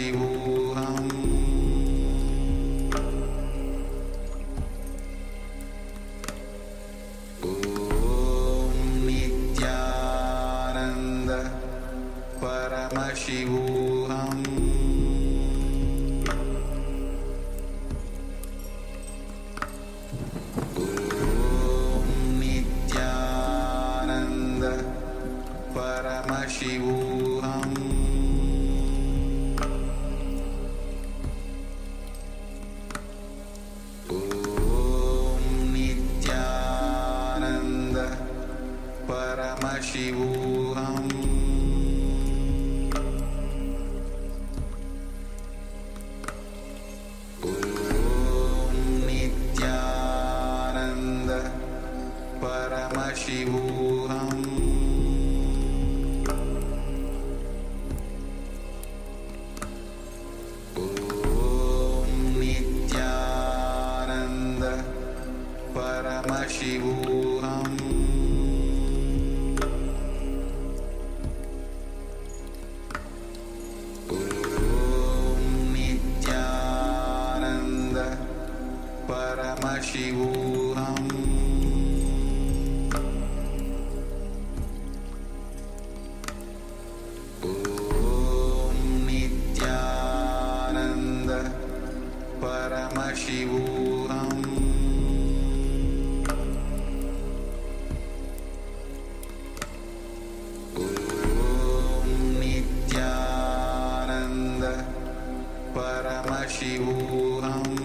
Paramashivoham Om Nityananda Paramashivoham Paramashivoham Om Nityananda Paramashivoham Om Nityananda Paramashivoham Paramashivoham Om Nityananda Paramashivoham Om Nityananda Paramashivoham Paramashivoham Om Nityananda Paramashivoham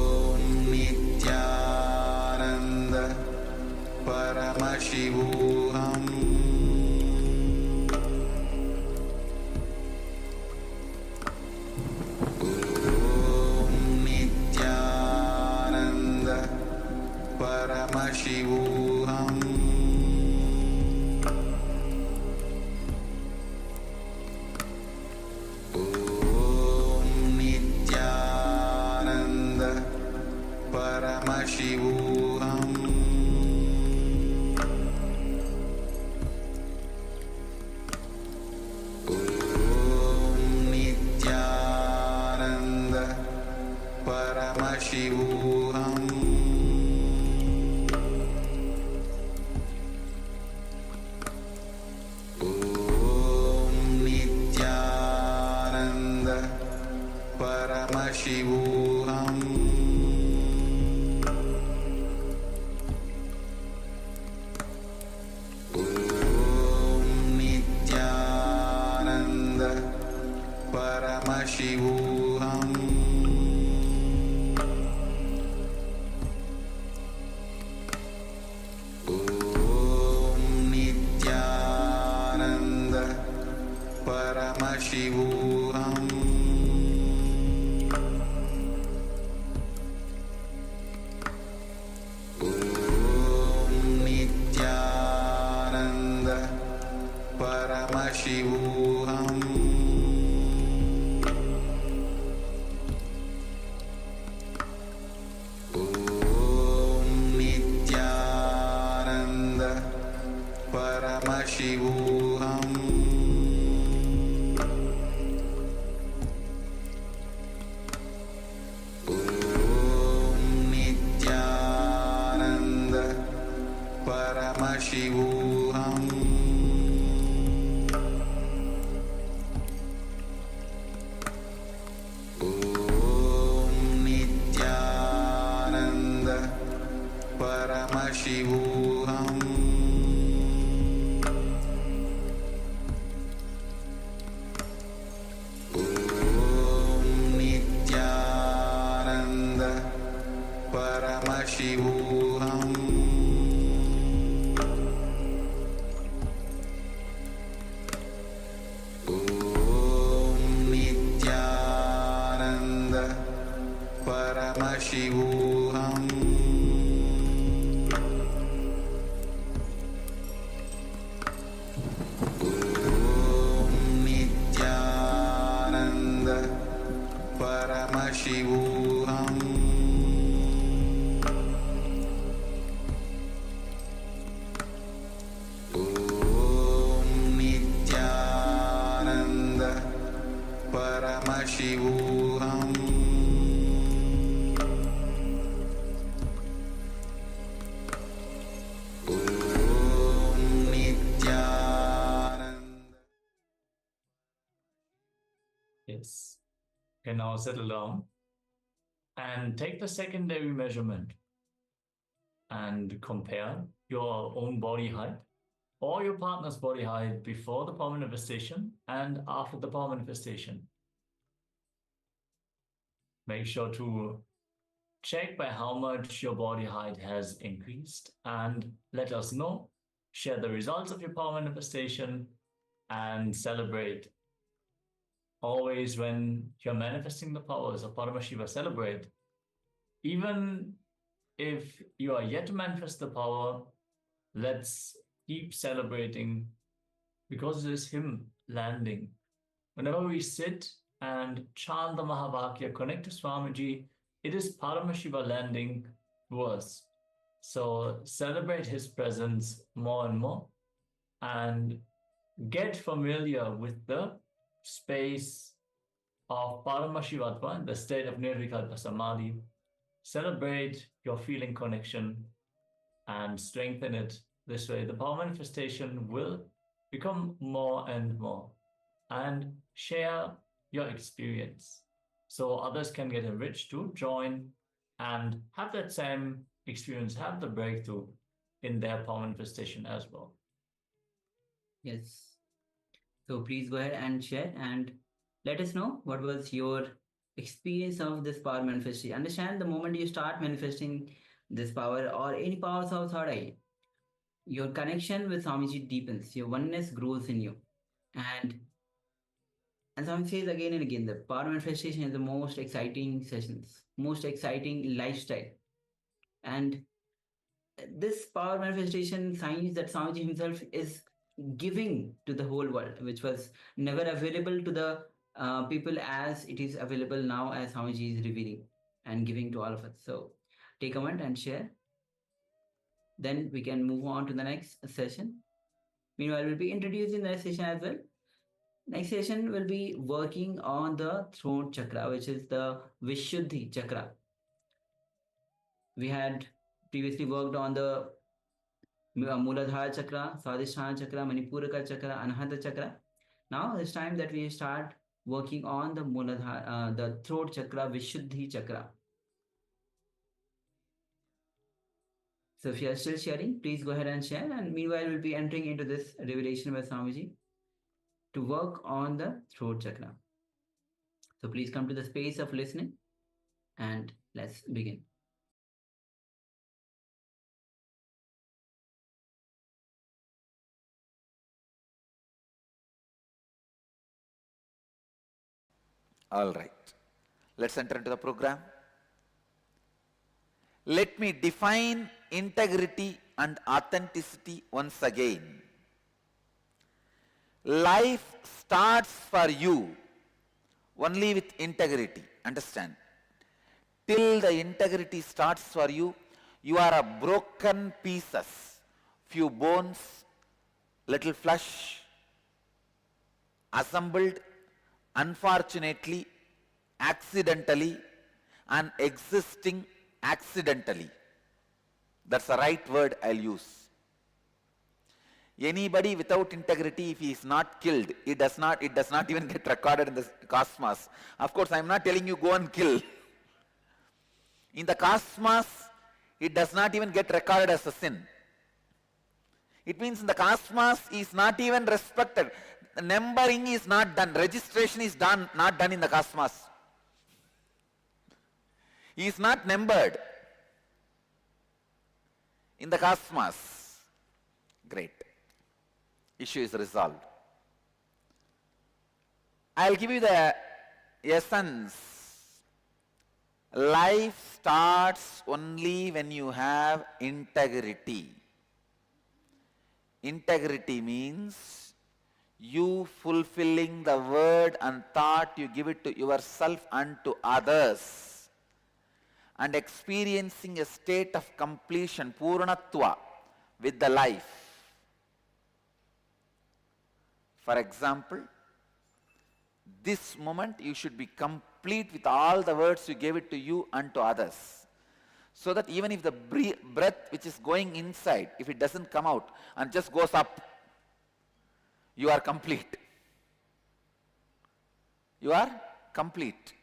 Om Nityananda Paramashivoham Paramashivoham Om Nityananda Paramashivoham Om Nityananda Paramashivoham Paramashivoham Om Nityananda Paramashivoham Om Nityananda Paramashivoham Paramashivoham Om Nityananda Paramashivoham Om Nityananda Paramashivoham Paramashivoham Paramashivoham Om Nityananda. Yes. You can now settle down and take the secondary measurement and compare your own body height or your partner's body height before the power manifestation and after the power manifestation. Make sure to check by how much your body height has increased and let us know. Share the results of your power manifestation and celebrate. Always when you're manifesting the powers of Paramashiva, celebrate. Even if you are yet to manifest the power, let's keep celebrating because it is Him landing. Whenever we sit and chant the Mahavakya, connect to Swamiji, it is Paramashiva landing to us. So celebrate His presence more and more and get familiar with the space of Paramashivatva, the state of Nirvikalpa Samadhi. Celebrate your feeling connection and strengthen it. This way, the power manifestation will become more and more. And share your experience so others can get enriched to join and have that same experience, have the breakthrough in their power manifestation as well. Yes. So please go ahead and share and let us know what was your experience of this power manifestation. Understand the moment you start manifesting this power or any powers outside, your connection with Swamiji deepens, your oneness grows in you. And Swami says again and again, the power manifestation is the most exciting sessions, most exciting lifestyle. And this power manifestation signs that Swamiji himself is giving to the whole world, which was never available to the people as it is available now, as Swamiji is revealing and giving to all of us. So take a moment and share. Then we can move on to the next session. Meanwhile, we'll be introducing the next session as well. Next session will be working on the throat chakra, which is the Vishuddhi chakra. We had previously worked on the Muladhara chakra, Swadhisthana chakra, Manipuraka chakra, Anahata chakra. Now it's time that we start working on the Muladhara, the throat chakra, Vishuddhi chakra. So if you are still sharing, please go ahead and share. And meanwhile, we'll be entering into this revelation by Swamiji to work on the throat chakra. So please come to the space of listening and let's begin. All right. Let's enter into the program. Let me define integrity and authenticity once again. Life starts for you only with integrity. Understand? Till the integrity starts for you, you are a broken pieces, few bones, little flesh, assembled unfortunately, accidentally, and existing accidentally. That's the right word I'll use. Anybody without integrity, if he is not killed, it does not even get recorded in the cosmos. Of course, I'm not telling you go and kill. In the cosmos, it does not even get recorded as a sin. It means in the cosmos is not even respected. Numbering is not done. Registration is not done in the cosmos. He is not numbered in the cosmos. Great. Issue is resolved. I'll give you the essence. Life starts only when you have integrity. Integrity means you fulfilling the word and thought you give it to yourself and to others, and experiencing a state of completion, Purnatva, with the life. For example, This moment you should be complete with all the words you gave it to you and to others. So that even if the breath which is going inside, if it doesn't come out and just goes up, you are complete. You are complete.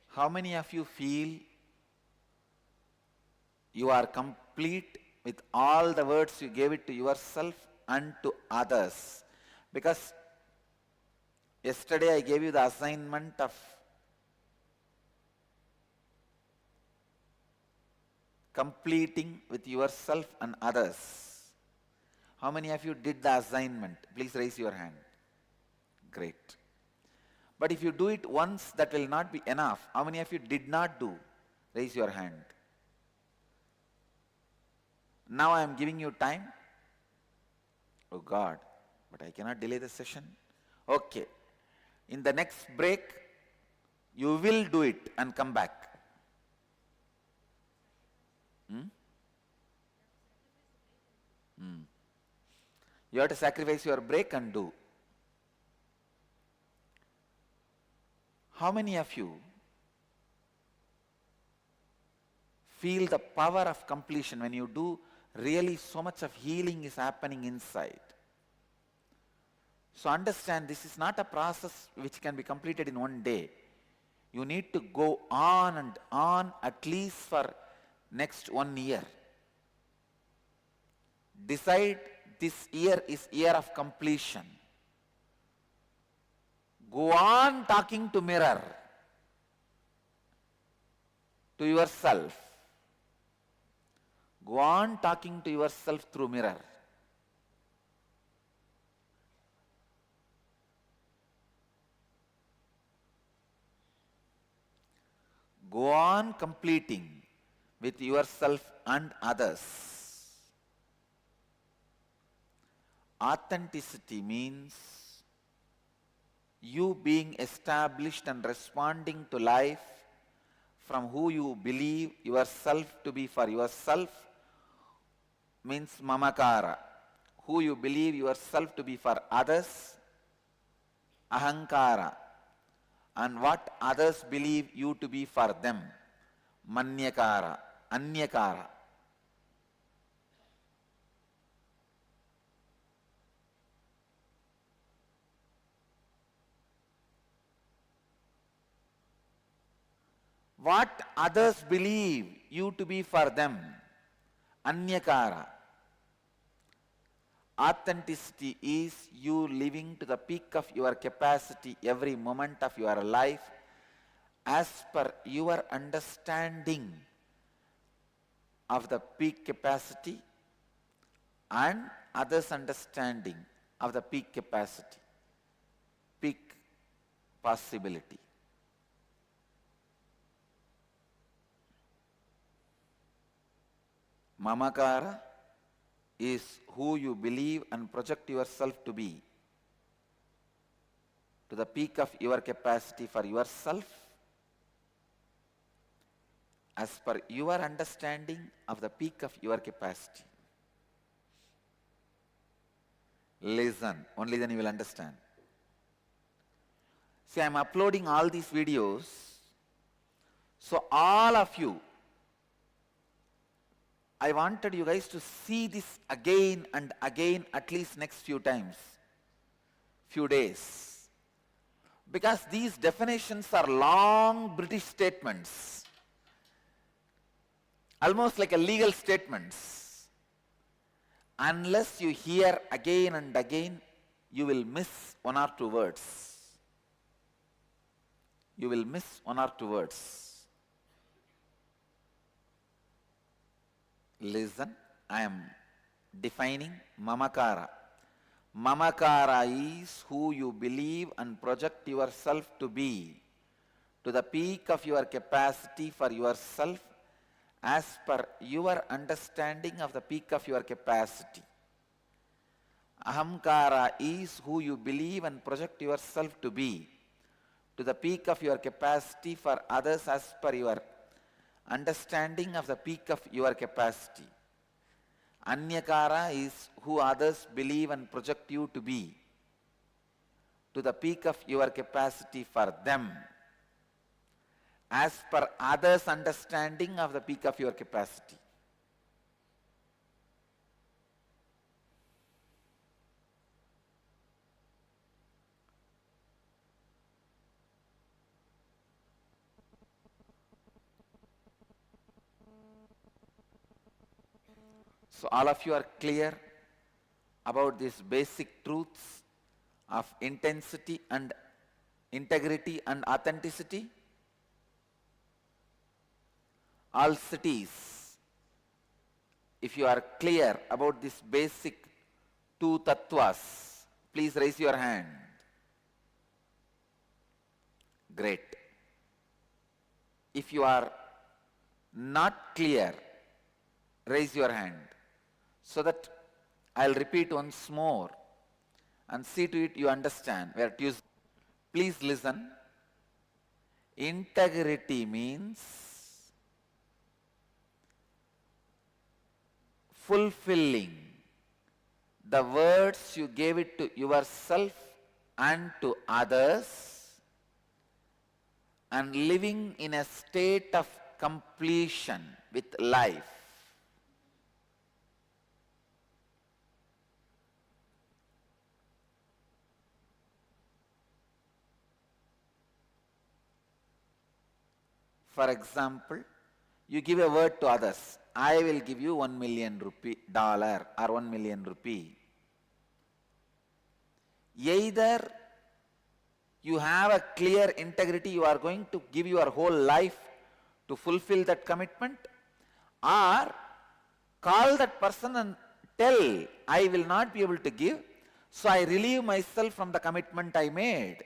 How many of you feel you are complete with all the words you gave it to yourself and to others? Because yesterday I gave you the assignment of completing with yourself and others. How many of you did the assignment? Please raise your hand. Great. But if you do it once, that will not be enough. How many of you did not do? Raise your hand. Now I am giving you time. Oh God, but I cannot delay the session. Okay. In the next break, you will do it and come back. You have to sacrifice your break and do. How many of you feel the power of completion when you do? Really so much of healing is happening inside. So understand, this is not a process which can be completed in one day. You need to go on and on at least for next 1 year. Decide this year is year of completion. Go on talking to mirror, to yourself. Go on talking to yourself through mirror. Go on completing with yourself and others. Authenticity means you being established and responding to life from who you believe yourself to be for yourself, means mamakara. Who you believe yourself to be for others, ahankara. And what others believe you to be for them, manyakara, anyakara. What others believe you to be for them, anyakara. Authenticity is you living to the peak of your capacity every moment of your life as per your understanding of the peak capacity and others' understanding of the peak capacity, peak possibility. Mamakara is who you believe and project yourself to be, to the peak of your capacity for yourself, as per your understanding of the peak of your capacity. Listen, only then you will understand. See, I am uploading all these videos, so all of you, I wanted you guys to see this again and again at least next few times, few days. Because these definitions are long British statements, almost like a legal statements. Unless you hear again and again, you will miss 1 or 2 words. You will miss 1 or 2 words. Listen, I am defining mamakara. Mamakara is who you believe and project yourself to be, to the peak of your capacity for yourself as per your understanding of the peak of your capacity. Ahamkara is who you believe and project yourself to be, to the peak of your capacity for others as per your understanding of the peak of your capacity. Anyakara is who others believe and project you to be, to the peak of your capacity for them, as per others' understanding of the peak of your capacity. So all of you are clear about these basic truths of intensity and integrity and authenticity? All cities, if you are clear about these basic two tattvas, please raise your hand. Great. If you are not clear, raise your hand so that I'll repeat once more and see to it you understand. Where Tuesday. Please listen. Integrity means fulfilling the words you gave it to yourself and to others, and living in a state of completion with life. For example, you give a word to others. I will give you $1 million or $1 million rupee. Either you have a clear integrity, you are going to give your whole life to fulfill that commitment, or call that person and tell, I will not be able to give, so I relieve myself from the commitment I made.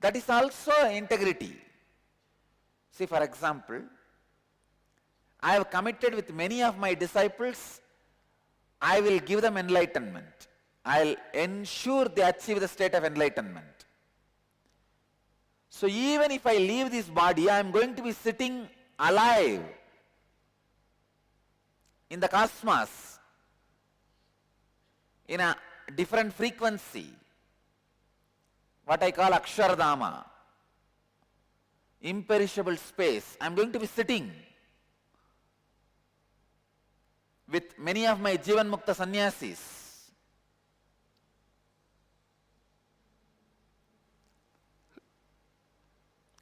That is also integrity. See, for example, I have committed with many of my disciples, I will give them enlightenment. I'll ensure they achieve the state of enlightenment. So even if I leave this body, I am going to be sitting alive in the cosmos, in a different frequency, what I call Akshardhama, imperishable space. I am going to be sitting with many of my Jivan Mukta sannyasis.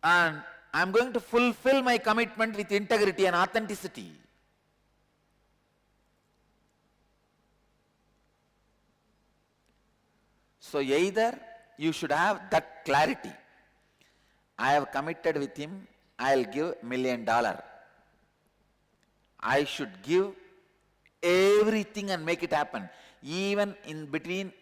And I am going to fulfill my commitment with integrity and authenticity. So either you should have that clarity. I have committed with him, I will give $1 million. I should give everything and make it happen. Even in between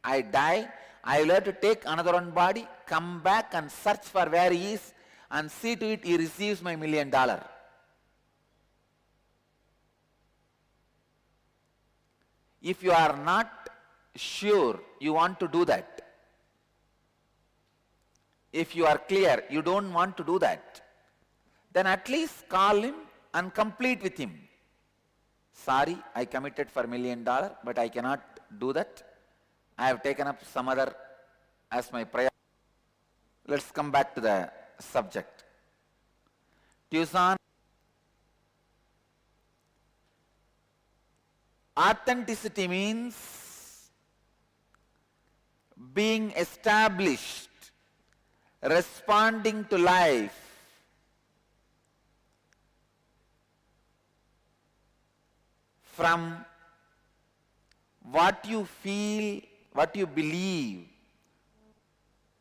I die, I will have to take another one body, come back and search for where he is and see to it he receives my $1 million. If you are not sure you want to do that, if you are clear you don't want to do that, then at least call him and complete with him. Sorry, I committed for $1 million, but I cannot do that. I have taken up some other as my prayer. Let's come back to the subject. Tucson. Authenticity means being established, responding to life from what you feel, what you believe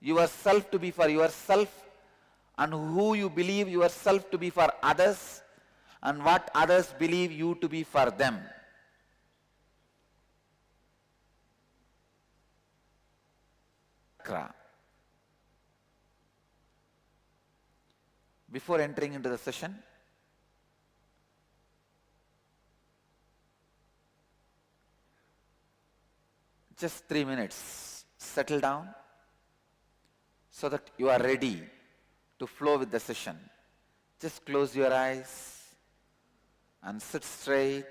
yourself to be for yourself, and who you believe yourself to be for others, and what others believe you to be for them. Chakra. before entering into the session? Just 3 minutes. Settle down so that you are ready to flow with the session. Just close your eyes and sit straight.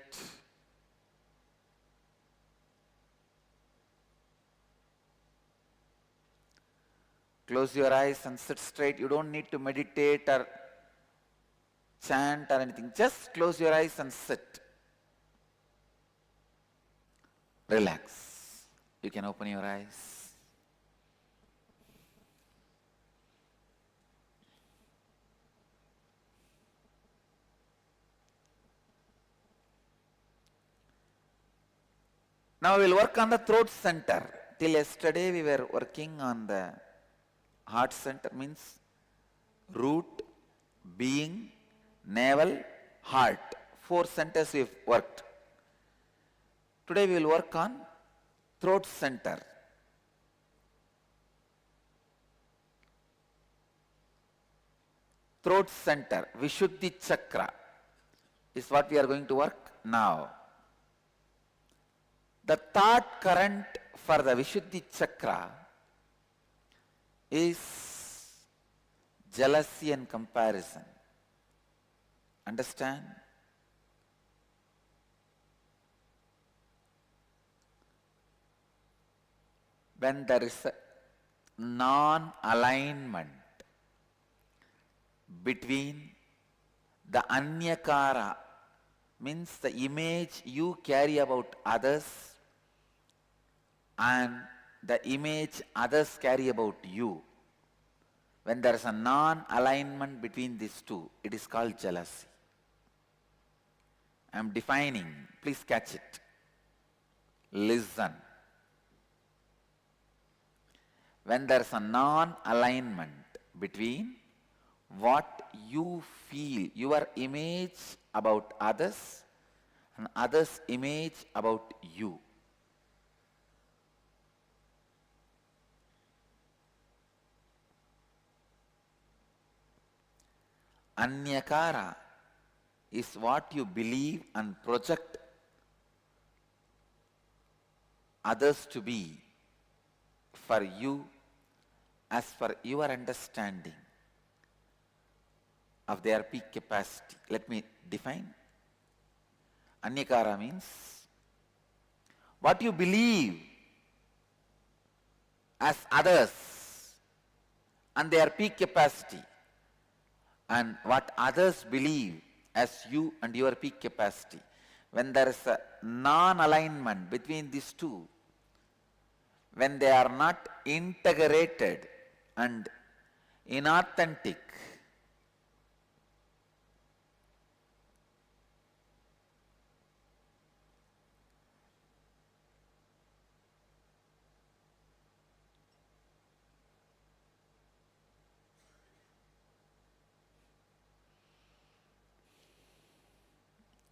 Close your eyes and sit straight. You don't need to meditate or chant or anything. Just close your eyes and sit. Relax. You can open your eyes. Now we will work on the throat center. Till yesterday we were working on the heart center, means root, being, navel, heart. 4 centers we have worked. Today we will work on throat center. Throat center, Vishuddhi Chakra is what we are going to work now. The thought current for the Vishuddhi Chakra is jealousy and comparison. Understand? When there is a non-alignment between the anyakara, means the image you carry about others, and the image others carry about you. When there is a non-alignment between these two, it is called jealousy. I am defining, please catch it. Listen. When there is a non-alignment between what you feel, your image about others, and others' image about you. Anyakara is what you believe and project others to be for you as per your understanding of their peak capacity. Let me define. Anyakara means what you believe as others and their peak capacity, and what others believe as you and your peak capacity. When there is a non-alignment between these two, when they are not integrated and inauthentic,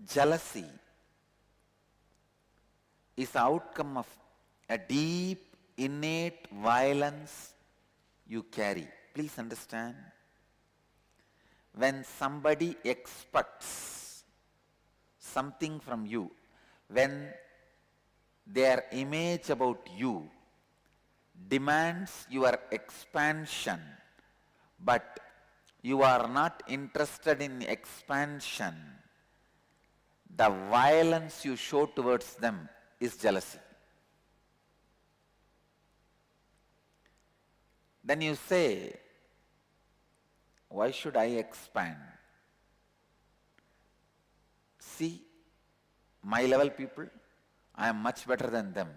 jealousy is the outcome of a deep, innate violence you carry. Please understand. When somebody expects something from you, when their image about you demands your expansion, but you are not interested in expansion, the violence you show towards them is jealousy. Then you say, why should I expand? See, my level people, I am much better than them.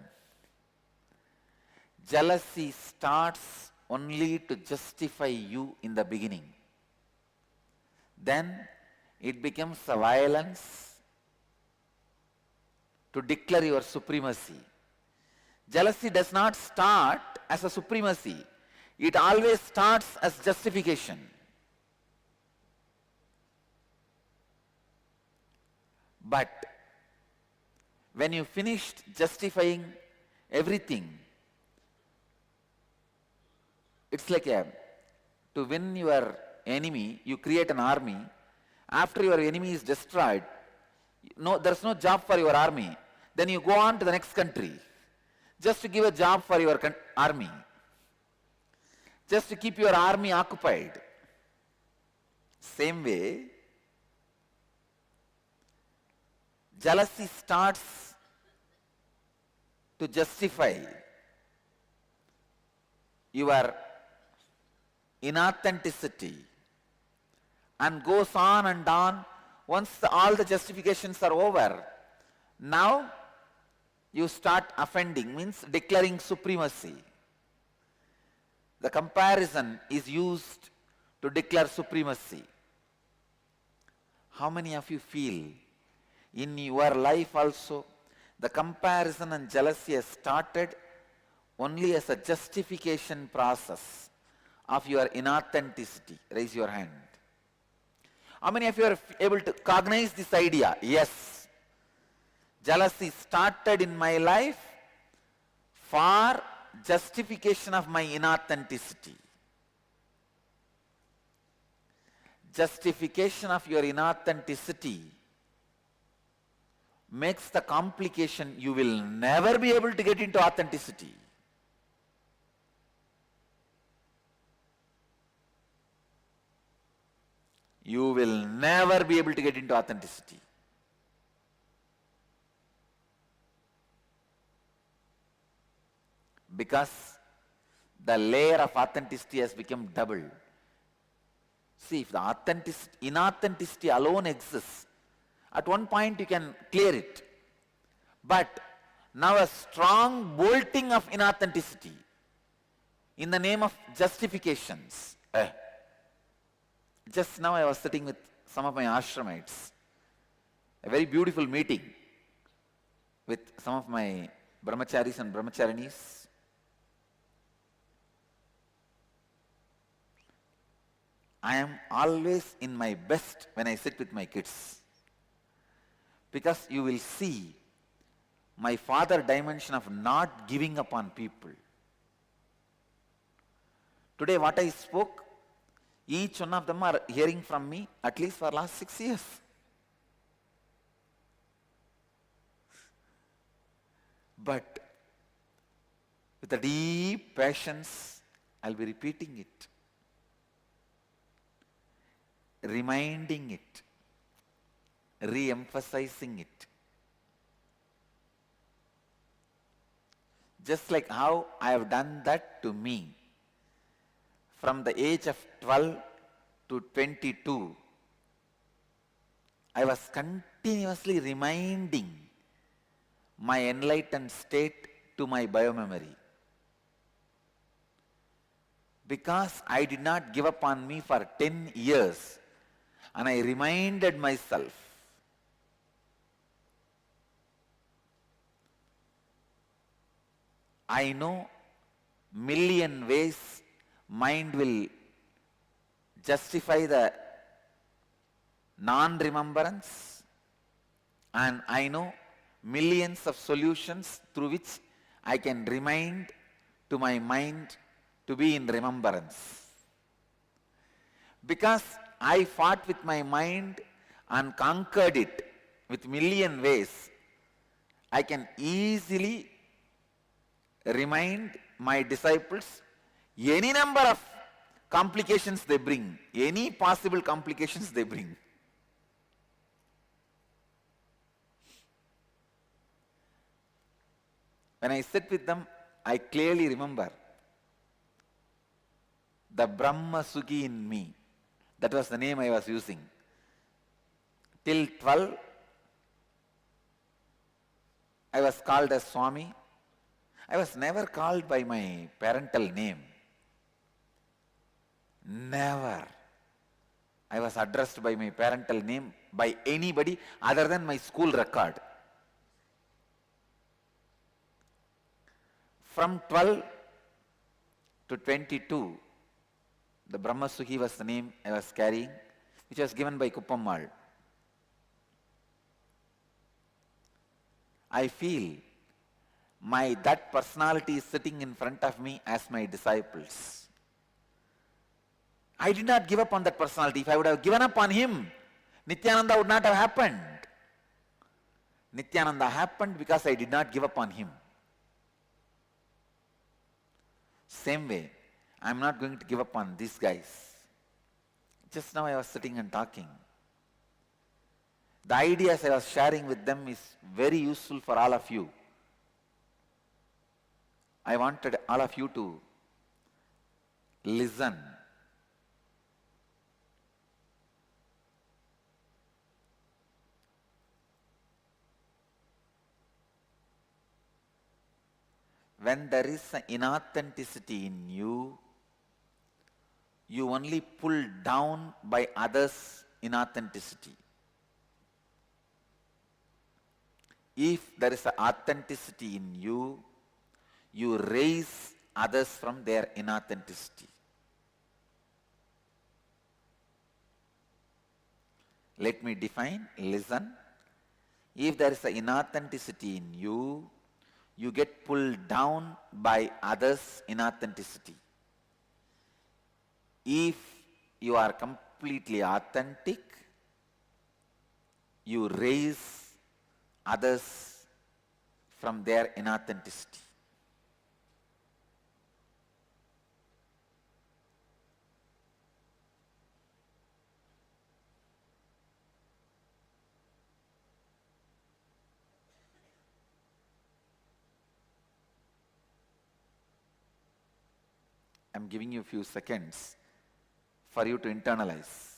Jealousy starts only to justify you in the beginning. Then it becomes a violence to declare your supremacy. Jealousy does not start as a supremacy. It always starts as justification. But when you finished justifying everything, it's like to win your enemy, you create an army. After your enemy is destroyed, no, there's no job for your army. Then you go on to the next country just to give a job for your army, just to keep your army occupied. Same way, jealousy starts to justify your inauthenticity and goes on and on. Once all the justifications are over, now you start offending, means declaring supremacy. The comparison is used to declare supremacy. How many of you feel in your life also the comparison and jealousy has started only as a justification process of your inauthenticity? Raise your hand. How many of you are able to cognize this idea? Yes. Jealousy started in my life for justification of my inauthenticity. Justification of your inauthenticity makes the complication you will never be able to get into authenticity. You will never be able to get into authenticity. Because the layer of authenticity has become double. See, if the inauthenticity alone exists, at one point you can clear it. But now a strong bolting of inauthenticity in the name of justifications. Just now I was sitting with some of my ashramites. A very beautiful meeting with some of my brahmacharis and brahmacharinis. I am always in my best when I sit with my kids. Because you will see my father dimension of not giving up on people. Today what I spoke, each one of them are hearing from me at least for last 6 years. But with a deep patience, I'll be repeating it, reminding it, re-emphasizing it. Just like how I have done that to me. From the age of 12 to 22, I was continuously reminding my enlightened state to my biomemory. Because I did not give up on me for 10 years, and I reminded myself, I know million ways mind will justify the non-remembrance, and I know millions of solutions through which I can remind to my mind to be in remembrance. Because I fought with my mind and conquered it with million ways, I can easily remind my disciples any number of complications they bring, any possible complications they bring. When I sit with them, I clearly remember the Brahma Sukhi in me. That was the name I was using. Till 12, I was called as Swami. I was never called by my parental name. Never. I was addressed by my parental name by anybody other than my school record. From 12 to 22, the Brahma Sukhi was the name I was carrying, which was given by Kuppammal. I feel that personality is sitting in front of me as my disciples. I did not give up on that personality. If I would have given up on him, Nityananda would not have happened. Nityananda happened because I did not give up on him. Same way, I am not going to give up on these guys. Just now I was sitting and talking. The ideas I was sharing with them is very useful for all of you. I wanted all of you to listen. When there is an inauthenticity in you, you only pull down by others' inauthenticity. If there is an authenticity in you, you raise others from their inauthenticity. Let me define, listen. If there is an inauthenticity in you, you get pulled down by others' inauthenticity. If you are completely authentic, you raise others from their inauthenticity. I'm giving you a few seconds for you to internalize.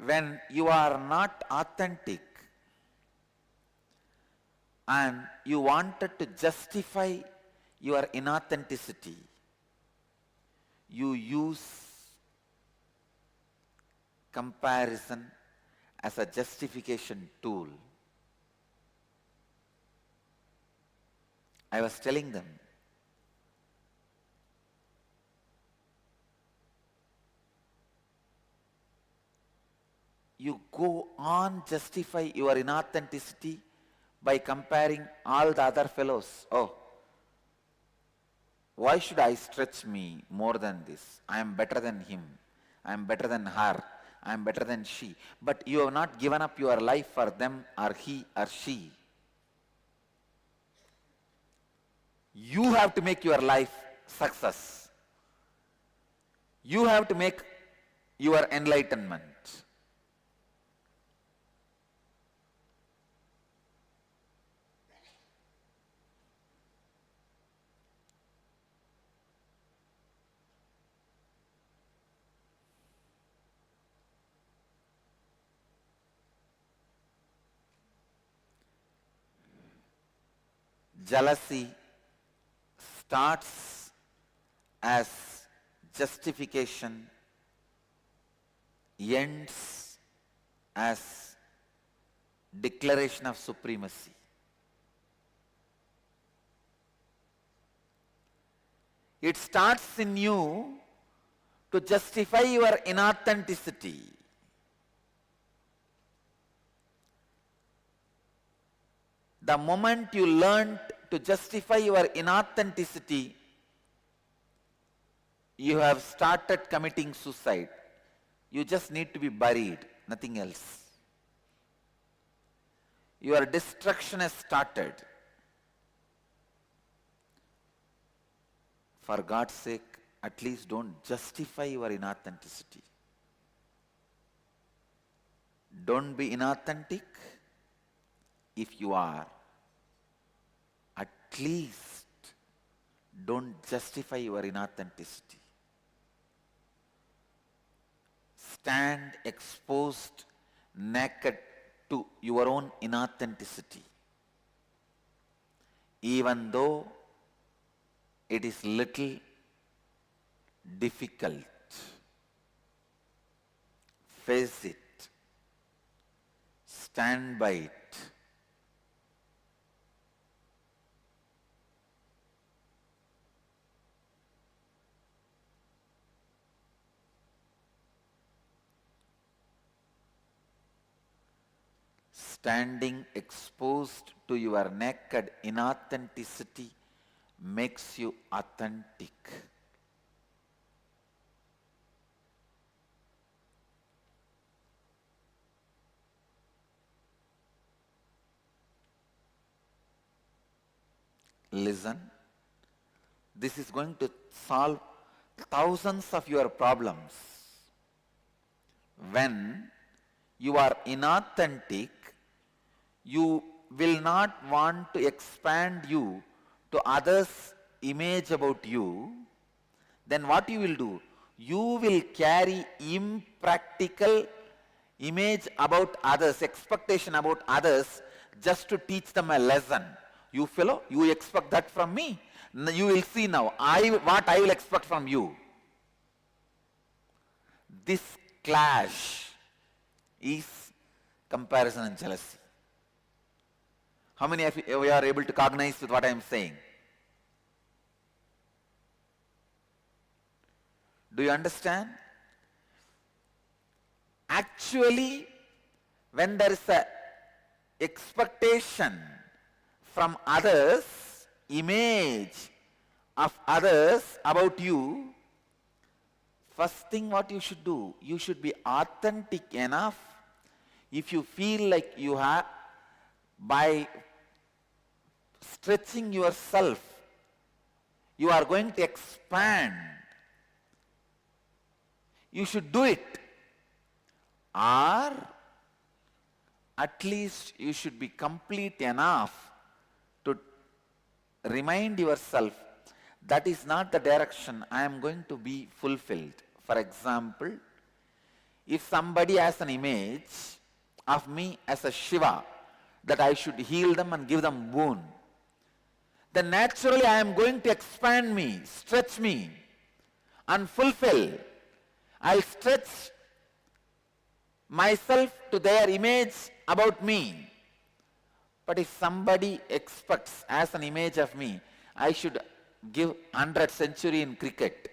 When you are not authentic and you wanted to justify your inauthenticity, you use comparison as a justification tool. I was telling them, you go on justify your inauthenticity by comparing all the other fellows. Oh, why should I stretch me more than this? I am better than him. I am better than her. I am better than she. But you have not given up your life for them or he or she. You have to make your life success. You have to make your enlightenment. Jealousy starts as justification, ends as declaration of supremacy. It starts in you to justify your inauthenticity. The moment you learn to justify your inauthenticity, you have started committing suicide. You just need to be buried, nothing else. Your destruction has started. For God's sake, at least don't justify your inauthenticity. Don't be inauthentic. If you are, at least don't justify your inauthenticity. Stand exposed, naked to your own inauthenticity. Even though it is little difficult, face it, stand by it. Standing exposed to your naked inauthenticity makes you authentic. Listen, this is going to solve thousands of your problems. When you are inauthentic, you will not want to expand you to others' image about you. Then what you will do? You will carry impractical image about others, expectation about others, just to teach them a lesson. You fellow, you expect that from me. You will see now what I will expect from you. This clash is comparison and jealousy. How many of you are able to cognize with what I am saying? Do you understand? Actually, when there is a expectation from others, image of others about you, first thing what you should do, you should be authentic enough. If you feel like you have, by stretching yourself, you are going to expand, you should do it. Or at least you should be complete enough to remind yourself that is not the direction I am going to be fulfilled. For example, if somebody has an image of me as a Shiva, that I should heal them and give them boon, then naturally I am going to expand me, stretch me, and fulfill. I'll stretch myself to their image about me. But if somebody expects as an image of me, I should give 100 century in cricket,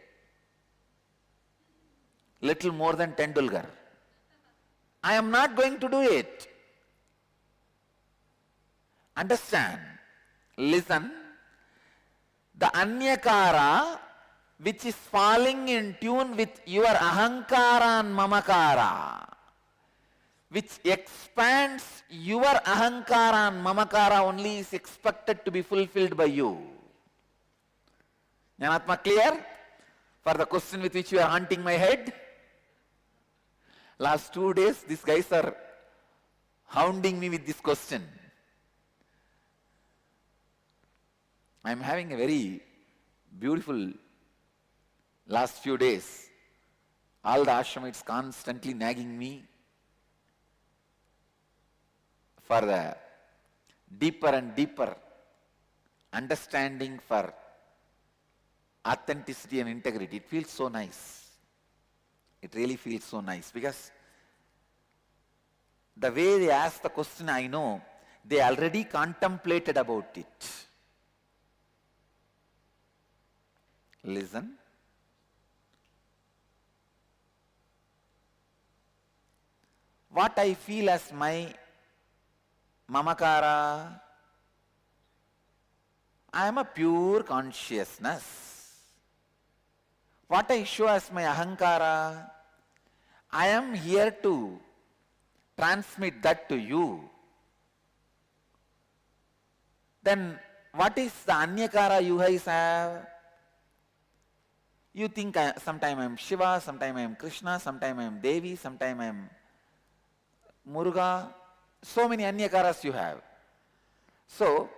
little more than Tendulkar, I am not going to do it. Understand? Listen. The anyakara which is falling in tune with your ahankara and mamakara, which expands your ahankara and mamakara, only is expected to be fulfilled by you. Jnanatma clear? For the question with which you are hunting my head? Last 2 days, these guys are hounding me with this question. I am having a very beautiful last few days. All the ashramites constantly nagging me for the deeper and deeper understanding for authenticity and integrity. It feels so nice. It really feels so nice, because the way they ask the question, I know they already contemplated about it. Listen. What I feel as my mamakara, I am a pure consciousness. What I show as my ahankara, I am here to transmit that to you. Then what is the anyakara you guys have? You think sometime I am Shiva, sometime I am Krishna, sometime I am Devi, sometime I am Muruga. So many anyakaras you have. So,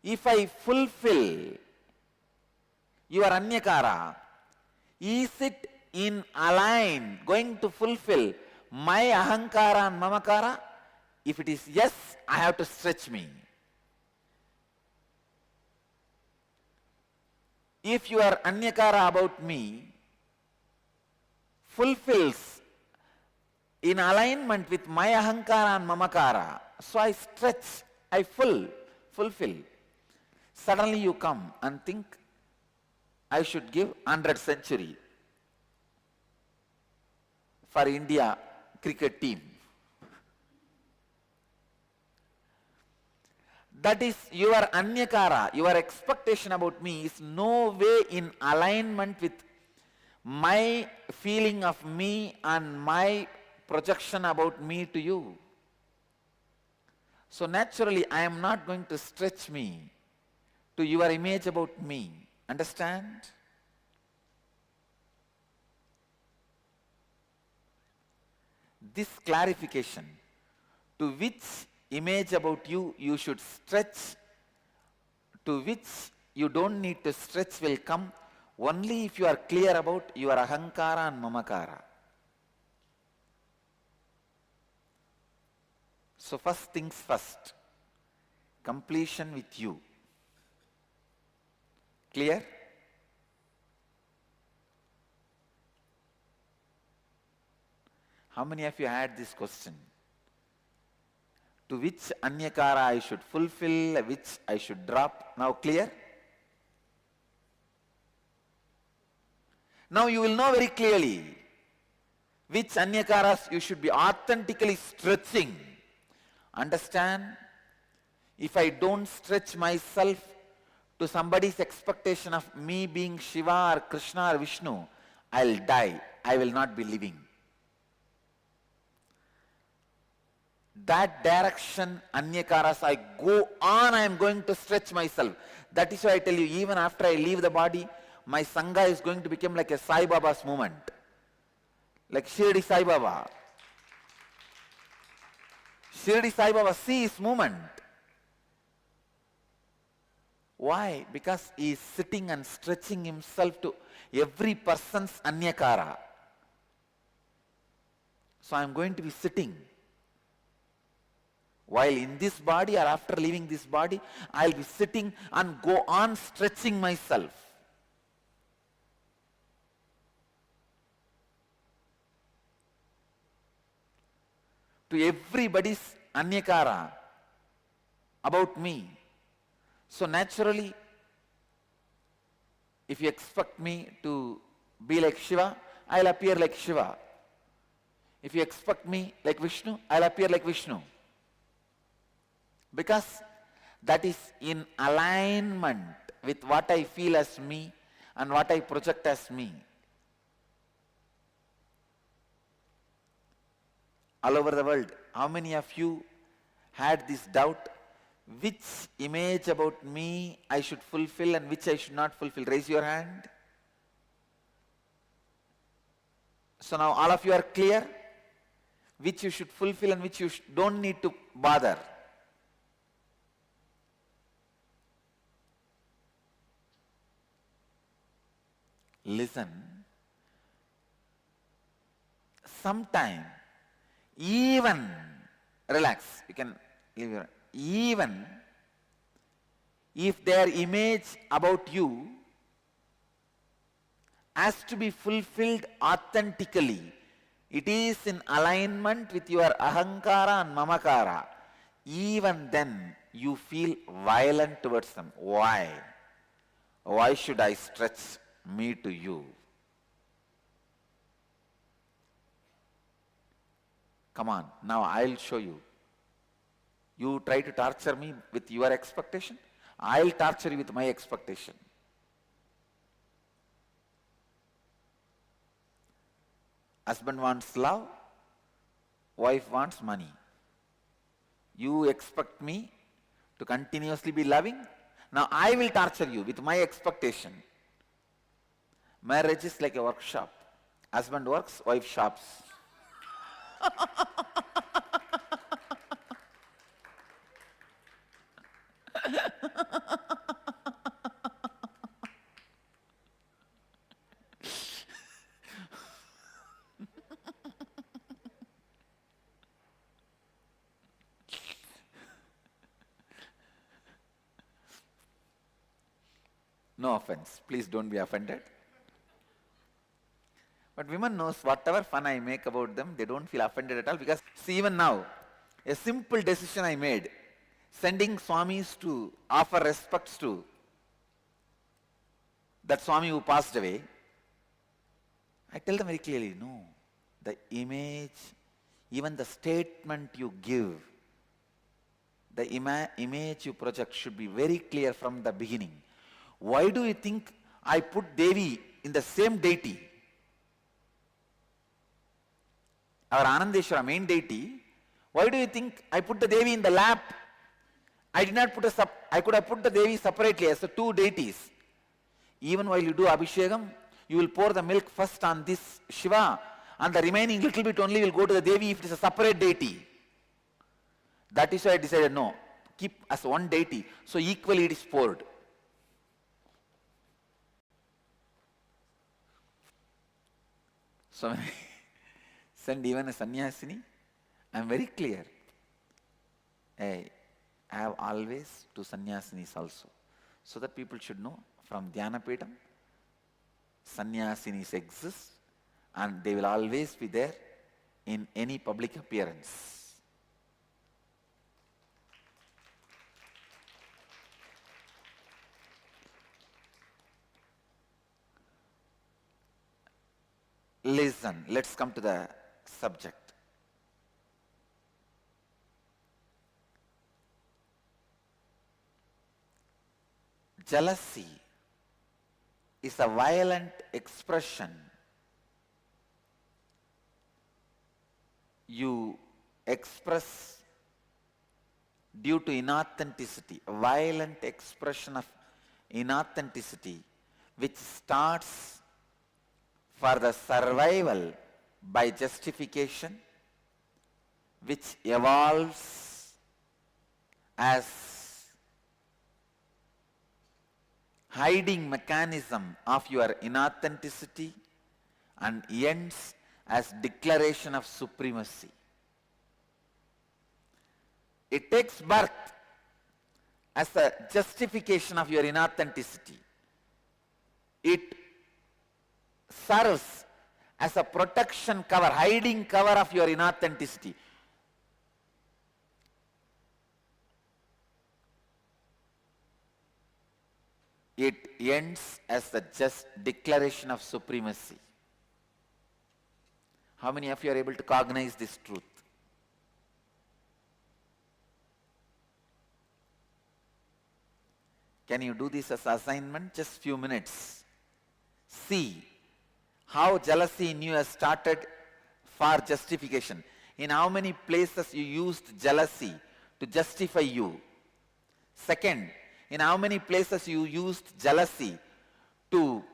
if I fulfill your anyakara, is it in align, going to fulfill my ahankara and mamakara? If it is yes, I have to stretch me. If your anyakara about me fulfills in alignment with my ahankara and mamakara, so I stretch, I fulfill. Suddenly you come and think, I should give 100 century for India cricket team. that is your anyakara, your expectation about me is no way in alignment with my feeling of me and my projection about me to you. So naturally, I am not going to stretch me to your image about me. Understand? This clarification, to which image about you you should stretch, to which you don't need to stretch, will come only if you are clear about your ahankara and mamakara. So first things first, completion with you. Clear? How many of you had this question? To which anyakara I should fulfill, which I should drop? Now clear? Now you will know very clearly which anyakaras you should be authentically stretching. Understand? If I don't stretch myself to somebody's expectation of me being Shiva or Krishna or Vishnu, I'll die. I will not be living. That direction, anyakaras, I go on, I am going to stretch myself. That is why I tell you, even after I leave the body, my Sangha is going to become like a Sai Baba's movement. Like Shirdi Sai Baba. Shirdi Sai Baba sees movement. Why? Because he is sitting and stretching himself to every person's anyakara. So I am going to be sitting. While in this body or after leaving this body, I will be sitting and go on stretching myself. To everybody's anyakara about me. So naturally, if you expect me to be like Shiva, I'll appear like Shiva. If you expect me like Vishnu, I'll appear like Vishnu. Because that is in alignment with what I feel as me and what I project as me. All over the world, how many of you had this doubt? Which image about me I should fulfill and which I should not fulfill? Raise your hand. So now all of you are clear? Which you should fulfill and which you don't need to bother. Listen. Sometime, even, relax, you can leave your, even if their image about you has to be fulfilled authentically, it is in alignment with your ahankara and mamakara, even then you feel violent towards them. Why? Why should I stretch me to you? Come on, now I'll show you. You try to torture me with your expectation, I'll torture you with my expectation. Husband wants love, wife wants money. You expect me to continuously be loving. Now I will torture you with my expectation. Marriage is like a workshop. Husband works, wife shops. No offense, please don't be offended. But women knows whatever fun I make about them, they don't feel offended at all, because see, even now, a simple decision I made, sending Swamis to offer respects to that Swami who passed away, I tell them very clearly, no, the image, even the statement you give, The image you project should be very clear from the beginning. Why do you think I put Devi in the same deity? Our Anandeshwara, main deity, why do you think I put the Devi in the lap? I did not put I could have put the Devi separately as the two deities. Even while you do Abhishekam, you will pour the milk first on this Shiva, and the remaining little bit only will go to the Devi if it is a separate deity. That is why I decided, no, keep as one deity, so equally it is poured. So when I send even a sannyasini, I am very clear. I have always two sannyasinis also, so that people should know from Dhyanapeetham, sannyasinis exist and they will always be there in any public appearance. Listen, let's come to the subject. Jealousy is a violent expression you express due to inauthenticity, a violent expression of inauthenticity which starts for the survival by justification, which evolves as hiding mechanism of your inauthenticity and ends as declaration of supremacy. It takes birth as a justification of your inauthenticity. It serves as a protection cover, hiding cover of your inauthenticity. It ends as the just declaration of supremacy. How many of you are able to cognize this truth? Can you do this as assignment? Just few minutes. See how jealousy in you has started for justification. In how many places you used jealousy to justify you. Second, in how many places you used jealousy to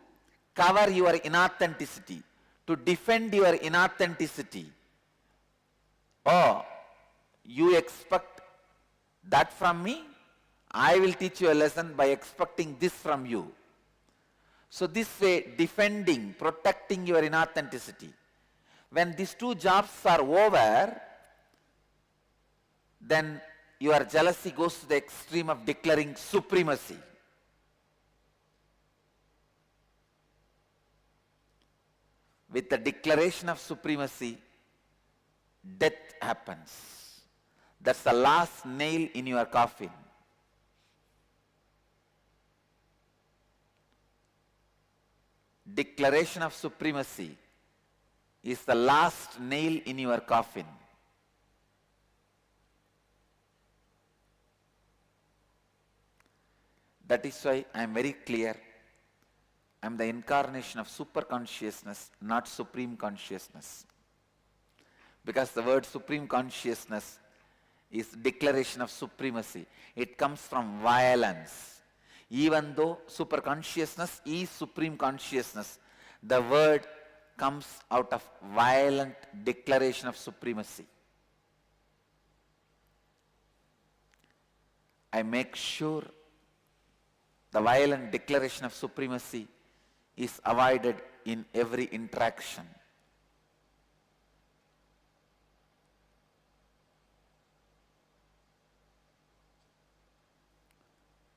cover your inauthenticity, to defend your inauthenticity. Oh, you expect that from me? I will teach you a lesson by expecting this from you. So this way, defending, protecting your inauthenticity. When these two jobs are over, then your jealousy goes to the extreme of declaring supremacy. With the declaration of supremacy, death happens. That's the last nail in your coffin. Declaration of supremacy is the last nail in your coffin. That is why I am very clear. I am the incarnation of super consciousness, not supreme consciousness. Because the word supreme consciousness is declaration of supremacy. It comes from violence. Even though super consciousness is supreme consciousness, the word comes out of violent declaration of supremacy. I make sure the violent declaration of supremacy is avoided in every interaction.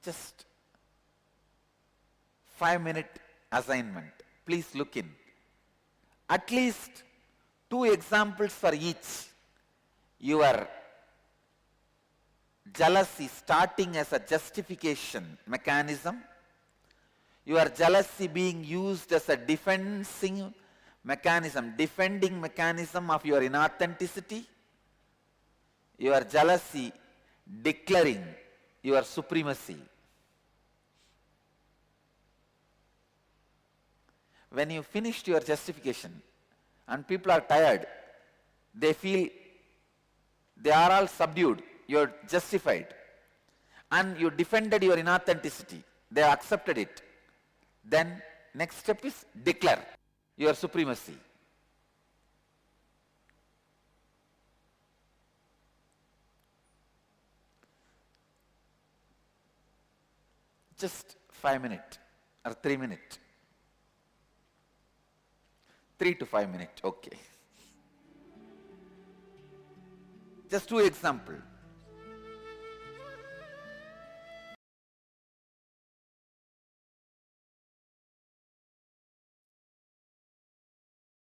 Just 5-minute assignment. Please look in. At least 2 examples for each. Your jealousy starting as a justification mechanism, your jealousy being used as a defending mechanism of your inauthenticity, your jealousy declaring your supremacy. When you finished your justification and people are tired, they feel they are all subdued, you are justified, and you defended your inauthenticity, they accepted it. Then next step is declare your supremacy. Just 5 minutes or 3 minutes. 3 to 5 minutes, okay. Just 2 examples.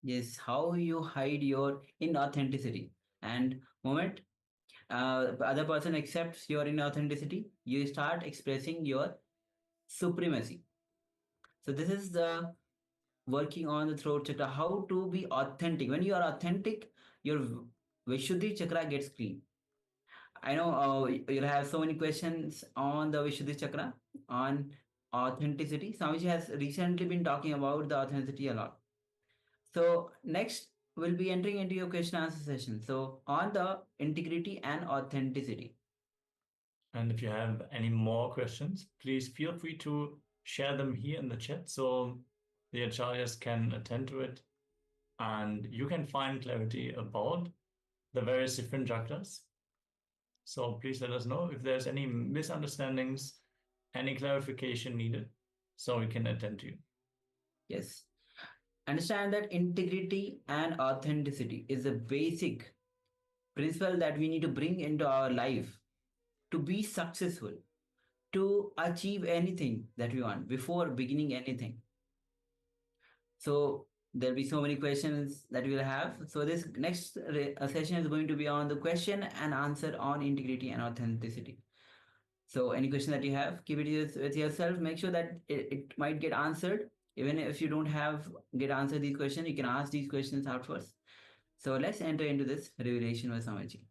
Yes, how you hide your inauthenticity. And moment the other person accepts your inauthenticity, you start expressing your supremacy. So this is the working on the throat chakra, how to be authentic. When you are authentic, your Vishuddhi chakra gets clean. I know you'll have so many questions on the Vishuddhi chakra, on authenticity. Swamiji has recently been talking about the authenticity a lot. So next we'll be entering into your question answer session. So on the integrity and authenticity. And if you have any more questions, please feel free to share them here in the chat so the acharyas can attend to it and you can find clarity about the various different chakras. So please let us know if there's any misunderstandings, any clarification needed, so we can attend to you. Yes. Understand that integrity and authenticity is a basic principle that we need to bring into our life to be successful, to achieve anything that we want before beginning anything. So there'll be so many questions that we'll have. So this next session is going to be on the question and answer on integrity and authenticity. So any question that you have, keep it with yourself. Make sure that it might get answered. Even if you don't get answered these questions, you can ask these questions out first. So let's enter into this revelation with Swamiji.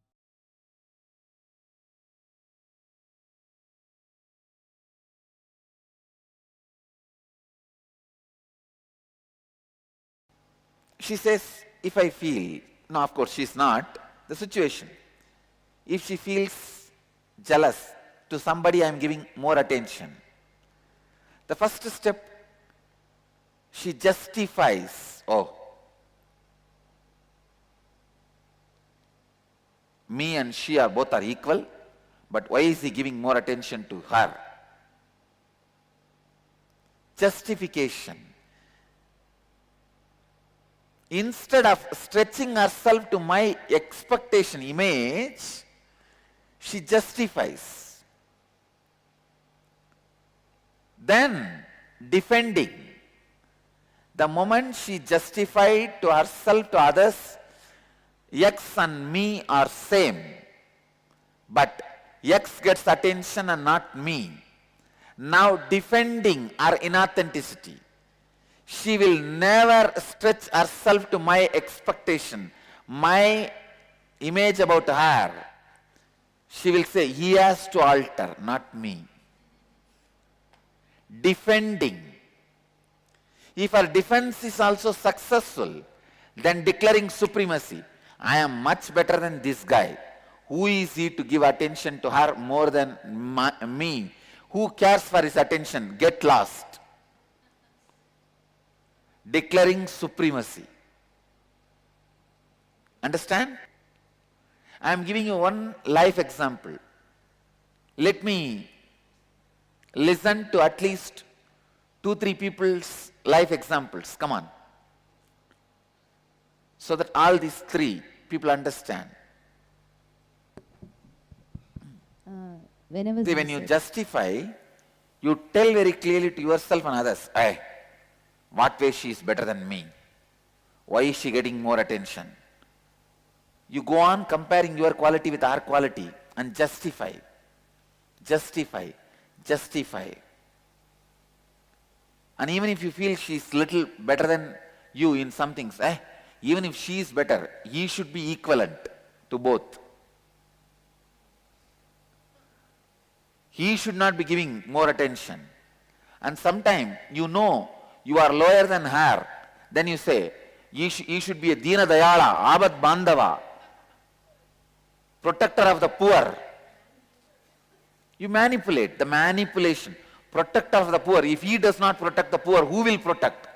She says, if I feel, no, of course she's not, the situation. If she feels jealous to somebody I am giving more attention, the first step, she justifies, oh, me and she are both are equal, but why is he giving more attention to her? Justification. Instead of stretching herself to my expectation image, she justifies. Then defending. The moment she justified to herself, to others, X and me are same. But X gets attention and not me. Now defending her inauthenticity. She will never stretch herself to my expectation, my image about her. She will say, he has to alter, not me. Defending. If her defense is also successful, then declaring supremacy. I am much better than this guy. Who is he to give attention to her more than me? Who cares for his attention? Get lost. Declaring supremacy. Understand? I am giving you one life example. Let me listen to at least 2-3 people's life examples. Come on. So that all these 3 people understand. See, when you justify, you tell very clearly to yourself and others, hey, what way she is better than me? Why is she getting more attention? You go on comparing your quality with her quality and justify. Justify. Justify. And even if you feel she is little better than you in some things, even if she is better, he should be equivalent to both. He should not be giving more attention. And sometimes you know you are lower than her, then you say, he should be a Dina Dayala, Abad Bandava, protector of the poor. You manipulate, the manipulation, protector of the poor. If he does not protect the poor, who will protect?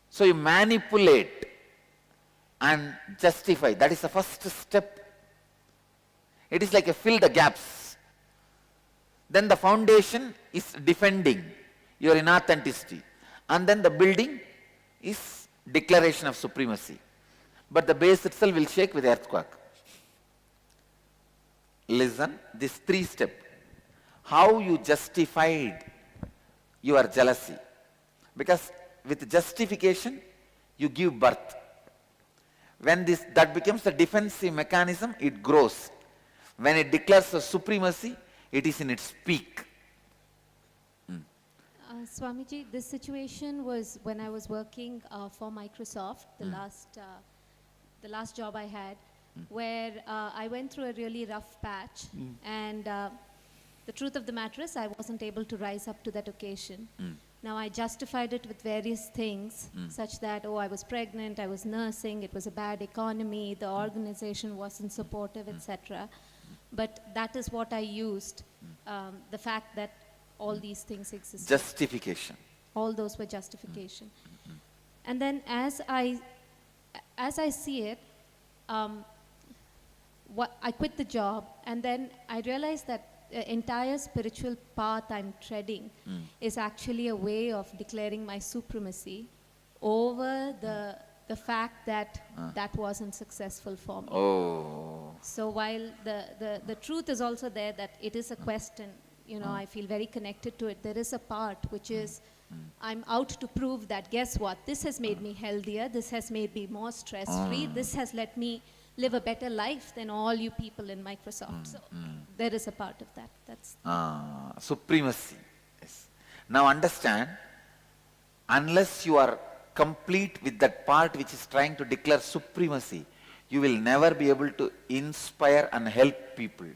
So you manipulate and justify. That is the first step. It is like a fill the gaps. Then the foundation is defending your inauthenticity. And then the building is declaration of supremacy. But the base itself will shake with earthquake. Listen, this 3 step. How you justified your jealousy. Because with justification, you give birth. When that becomes a defensive mechanism, it grows. When it declares a supremacy, it is in its peak. Swamiji, this situation was when I was working for Microsoft, the last job I had, where I went through a really rough patch, and the truth of the matter is I wasn't able to rise up to that occasion. Now I justified it with various things, such that, I was pregnant, I was nursing, it was a bad economy, the organization wasn't supportive, etc. But that is what I used, the fact that all these things existed. Justification. All those were justification. And then as I see it, I quit the job, and then I realized that the entire spiritual path I'm treading is actually a way of declaring my supremacy over the fact that that wasn't successful for me. Oh. So while the truth is also there, that it is a quest, and I feel very connected to it, there is a part which is I'm out to prove that, guess what, this has made me healthier, this has made me more stress-free, this has let me live a better life than all you people in Microsoft. So there is a part of that. That's supremacy. Yes. Now understand, unless you are complete with that part which is trying to declare supremacy, you will never be able to inspire and help people.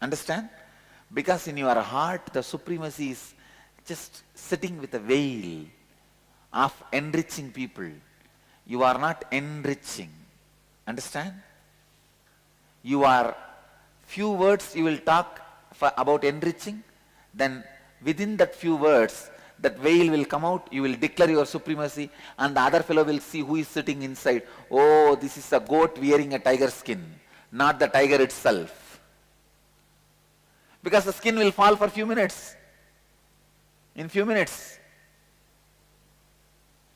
Understand? Because in your heart, the supremacy is just sitting with a veil of enriching people. You are not enriching. Understand? You are, few words you will talk about enriching, then within that few words, that veil will come out, you will declare your supremacy, and the other fellow will see who is sitting inside. Oh, this is a goat wearing a tiger skin, not the tiger itself. Because the skin will fall for few minutes. In few minutes.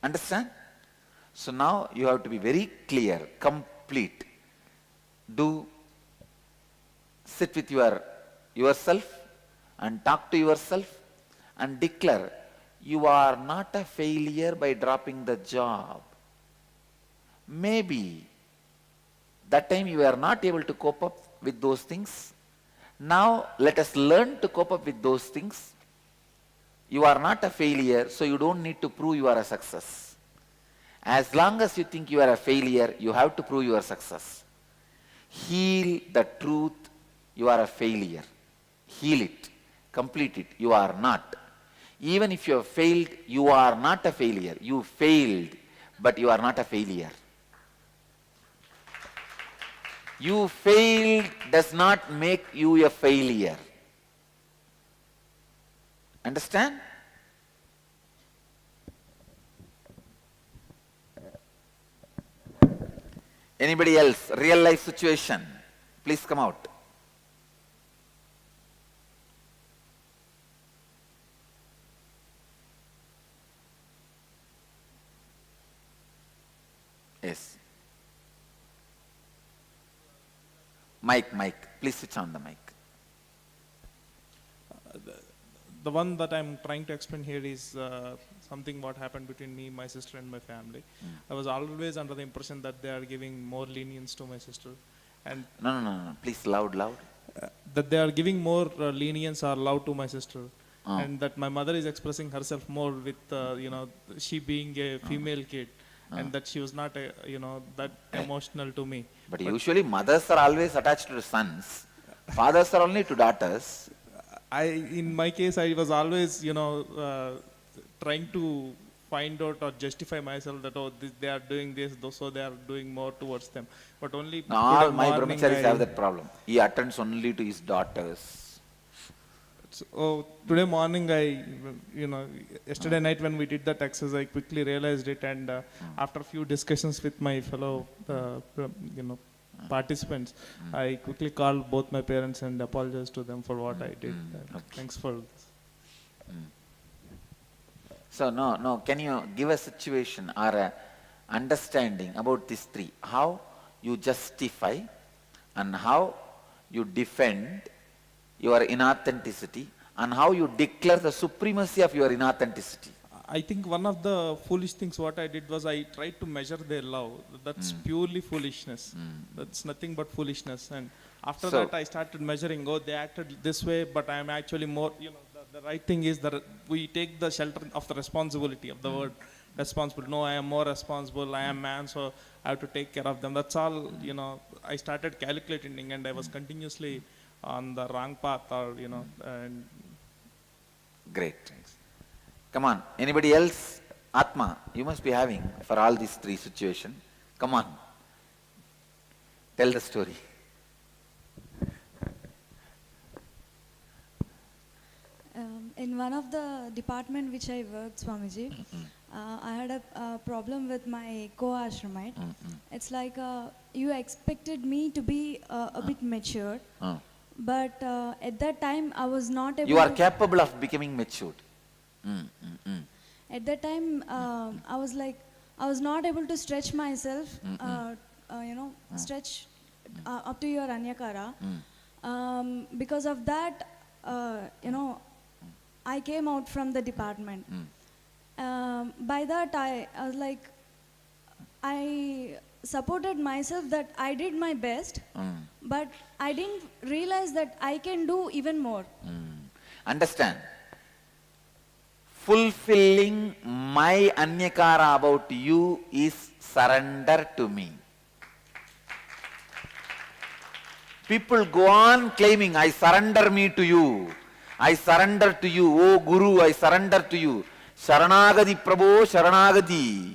Understand? So now you have to be very clear, complete. Sit with yourself and talk to yourself and declare, you are not a failure by dropping the job. Maybe that time you were not able to cope up with those things. Now let us learn to cope up with those things. You are not a failure, so you don't need to prove you are a success. As long as you think you are a failure, you have to prove your success. Heal the truth, you are a failure. Heal it, complete it, you are not. Even if you have failed, you are not a failure. You failed, but you are not a failure. You failed does not make you a failure. Understand? Anybody else? Real life situation. Please come out. Yes. Mic. Please switch on the mic. The one that I'm trying to explain here is something what happened between me, my sister and my family. I was always under the impression that they are giving more lenience to my sister. And No. Please loud. that they are giving more lenience or love to my sister. And that my mother is expressing herself more with, she being a female kid. And that she was not, that emotional to me. But usually mothers are always attached to the sons. Fathers are only to daughters. In my case, I was always, trying to find out or justify myself that, oh, they are doing this, so they are doing more towards them. But only Now, all today my morning brahmacharis have that problem. He attends only to his daughters. Today morning, yesterday night when we did that exercise, I quickly realized it, and after a few discussions with my fellow, participants, I quickly called both my parents and apologized to them for what I did. Okay. Thanks for this. So, no, can you give a situation or a understanding about these three? How you justify and how you defend your inauthenticity and how you declare the supremacy of your inauthenticity. I think one of the foolish things what I did was I tried to measure their love. That's purely foolishness. That's nothing but foolishness. And after So- that I started measuring, oh, they acted this way, but I am actually more, the right thing is that we take the shelter of the responsibility of the word responsible. No, I am more responsible. I am man, so I have to take care of them. That's all, I started calculating and I was continuously on the wrong path and Great. Come on. Anybody else? Atma, you must be having for all these three situations. Come on. Tell the story. In one of the department which I worked, Swamiji, I had a problem with my co-ashramite. It's like you expected me to be a bit mature, but at that time I was not able You are to... capable of becoming matured. At that time, I was not able to stretch myself, stretch up to your Anyakara. Because of that, I came out from the department. By that, I was like, I supported myself that I did my best, but I didn't realize that I can do even more. Understand? Fulfilling my anyakara about you is surrender to me. People go on claiming, I surrender me to you. I surrender to you. Oh Guru, I surrender to you. Sharanagati Prabhu, Sharanagati.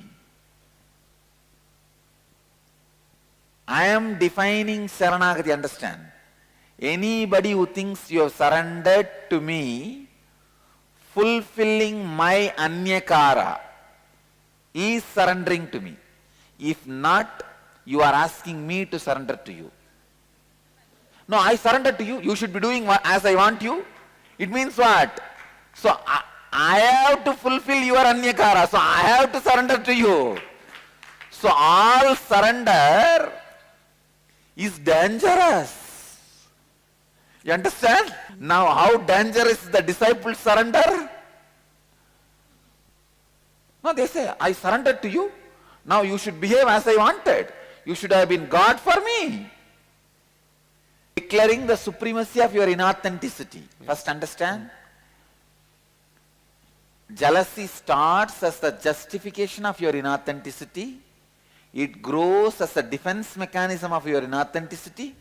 I am defining Sharanagati, understand? Anybody who thinks you have surrendered to me, fulfilling my anyakara is surrendering to me. If not, you are asking me to surrender to you. No, I surrender to you. You should be doing as I want you. It means what? So I have to fulfill your anyakara. So I have to surrender to you. So all surrender is dangerous. You understand? Now how dangerous is the disciples' surrender? No, they say, I surrendered to you. Now you should behave as I wanted. You should have been God for me. Declaring the supremacy of your inauthenticity. First understand. Jealousy starts as the justification of your inauthenticity. It grows as a defense mechanism of your inauthenticity.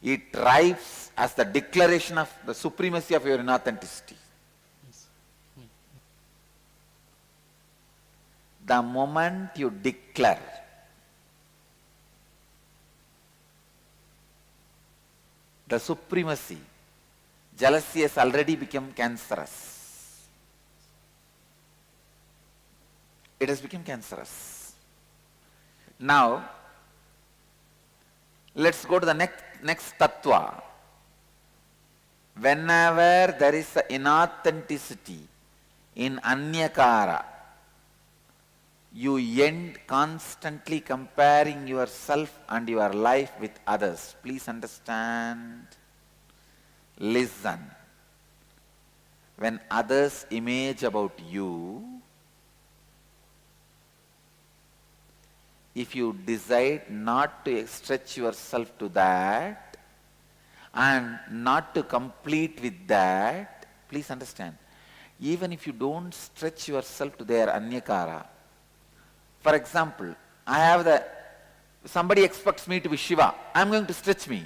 It thrives as the declaration of the supremacy of your inauthenticity. The moment you declare the supremacy, jealousy has already become cancerous. It has become cancerous. Now, let's go to the next tattva. Whenever there is inauthenticity in anyakara, you end constantly comparing yourself and your life with others. Please understand. Listen. When others image about you, if you decide not to stretch yourself to that and not to complete with that, please understand, even if you don't stretch yourself to their anyakara, for example, somebody expects me to be Shiva. I am going to stretch me.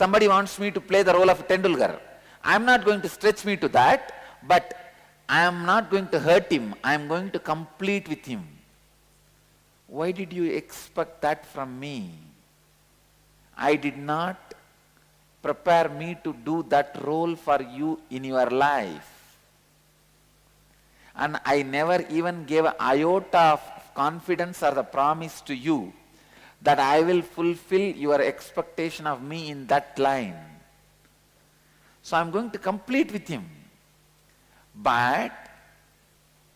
Somebody wants me to play the role of Tendulkar. I am not going to stretch me to that, but I am not going to hurt him. I am going to complete with him. Why did you expect that from me? I did not prepare me to do that role for you in your life. And I never even gave an iota of confidence or the promise to you that I will fulfill your expectation of me in that line. So I am going to complete with him. But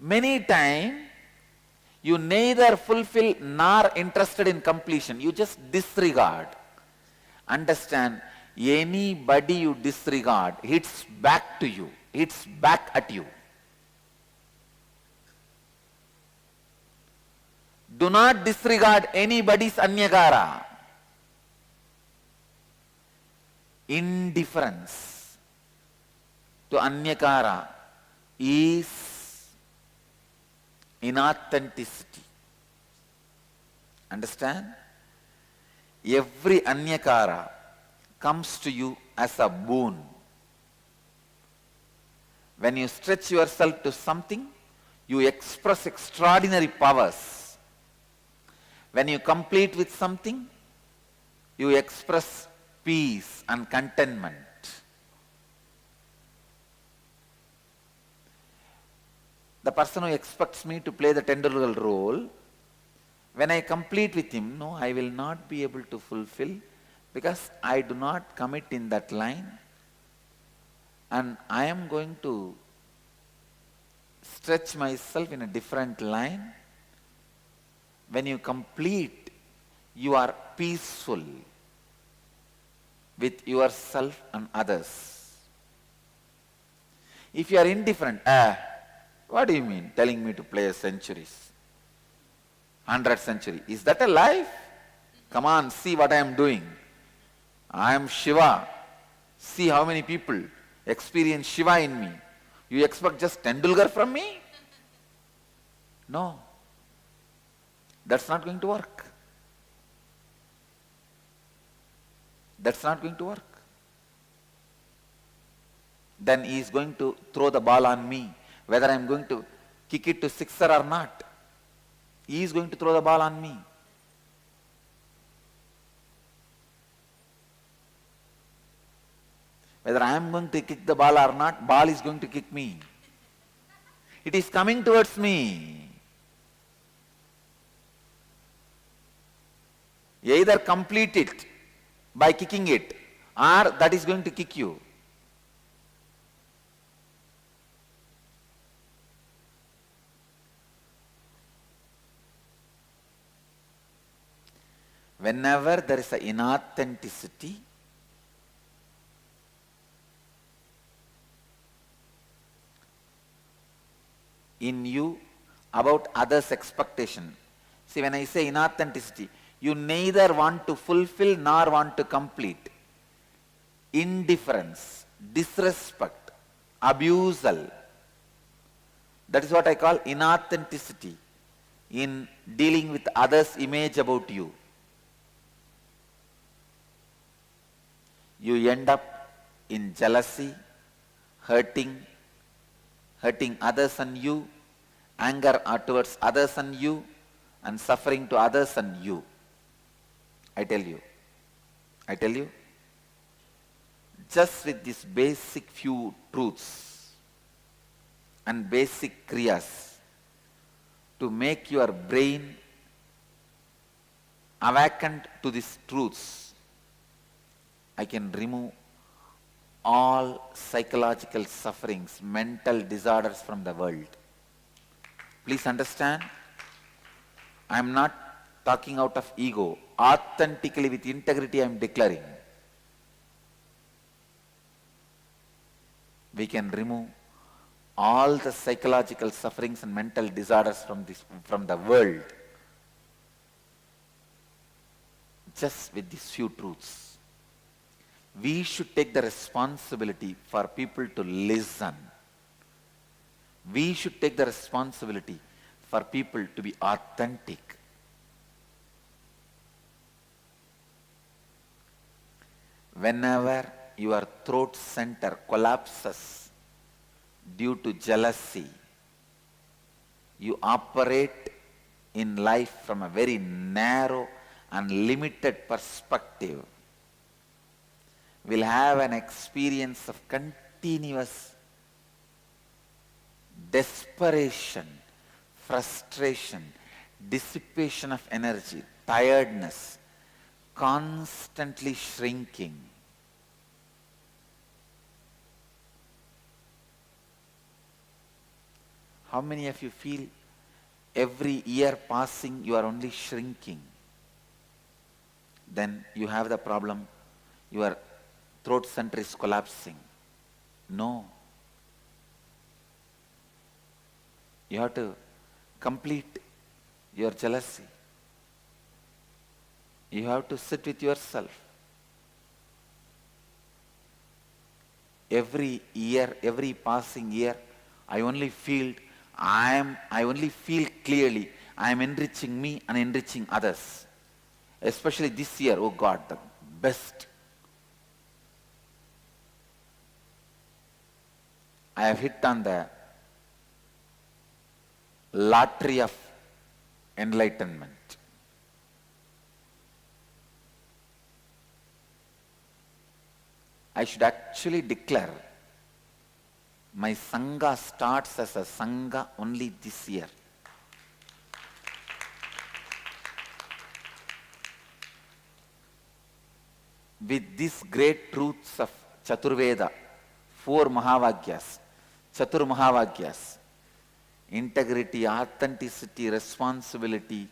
many times you neither fulfill nor interested in completion. You just disregard. Understand, anybody you disregard hits back to you, hits back at you. Do not disregard anybody's anyakara. Indifference to anyakara is inauthenticity. Understand? Every anyakara comes to you as a boon. When you stretch yourself to something, you express extraordinary powers. When you complete with something, you express peace and contentment. The person who expects me to play the Tendulkar role, when I complete with him, no, I will not be able to fulfill because I do not commit in that line, and I am going to stretch myself in a different line. When you complete, you are peaceful with yourself and others. If you are indifferent, what do you mean telling me to play centuries? 100 century. Is that a life? Come on, see what I am doing. I am Shiva. See how many people experience Shiva in me. You expect just Tendulkar from me? No. That's not going to work. That's not going to work. Then he is going to throw the ball on me, whether I am going to kick it to sixer or not. He is going to throw the ball on me. Whether I am going to kick the ball or not, ball is going to kick me. It is coming towards me. Either complete it by kicking it, or that is going to kick you. Whenever there is an inauthenticity, in you about others' expectation. See, when I say inauthenticity, you neither want to fulfill nor want to complete. Indifference, disrespect, abusal. That is what I call inauthenticity in dealing with others' image about you. You end up in jealousy, hurting others and you, anger towards others and you, and suffering to others and you. I tell you, just with these basic few truths and basic kriyas to make your brain awakened to these truths, I can remove all psychological sufferings, mental disorders from the world. Please understand, I am not talking out of ego. Authentically, with integrity, I am declaring. We can remove all the psychological sufferings and mental disorders from the world just with these few truths. We should take the responsibility for people to listen. We should take the responsibility for people to be authentic. whenever your throat center collapses due to jealousy, you operate in life from a very narrow and limited perspective, will have an experience of continuous desperation, frustration, dissipation of energy, tiredness, constantly shrinking. How many of you feel every year passing you are only shrinking? Then you have the problem, your throat center is collapsing. No. You have to complete your jealousy. You have to sit with yourself. Every year, every passing year, I only feel clearly I am enriching me and enriching others. Especially this year, oh God, the best. I have hit on the lottery of enlightenment. I should actually declare my Sangha starts as a Sangha only this year. With these great truths of Chaturveda, 4 Mahavagyas, Chatur Mahavagyas, integrity, authenticity, responsibility,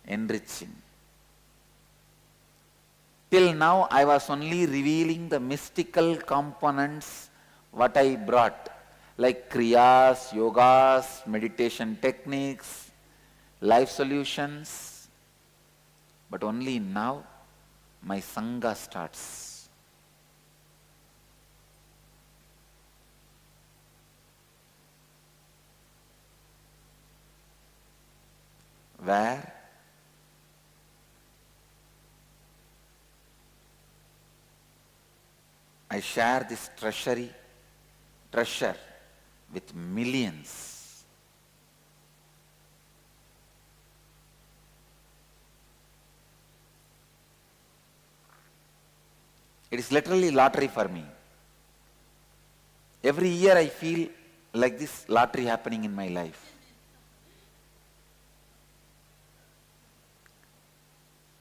enriching. Till now, I was only revealing the mystical components, what I brought, like kriyas, yogas, meditation techniques, life solutions. But only now, my Sangha starts. Where I share this treasure with millions. It is literally lottery for me. Every year I feel like this lottery happening in my life.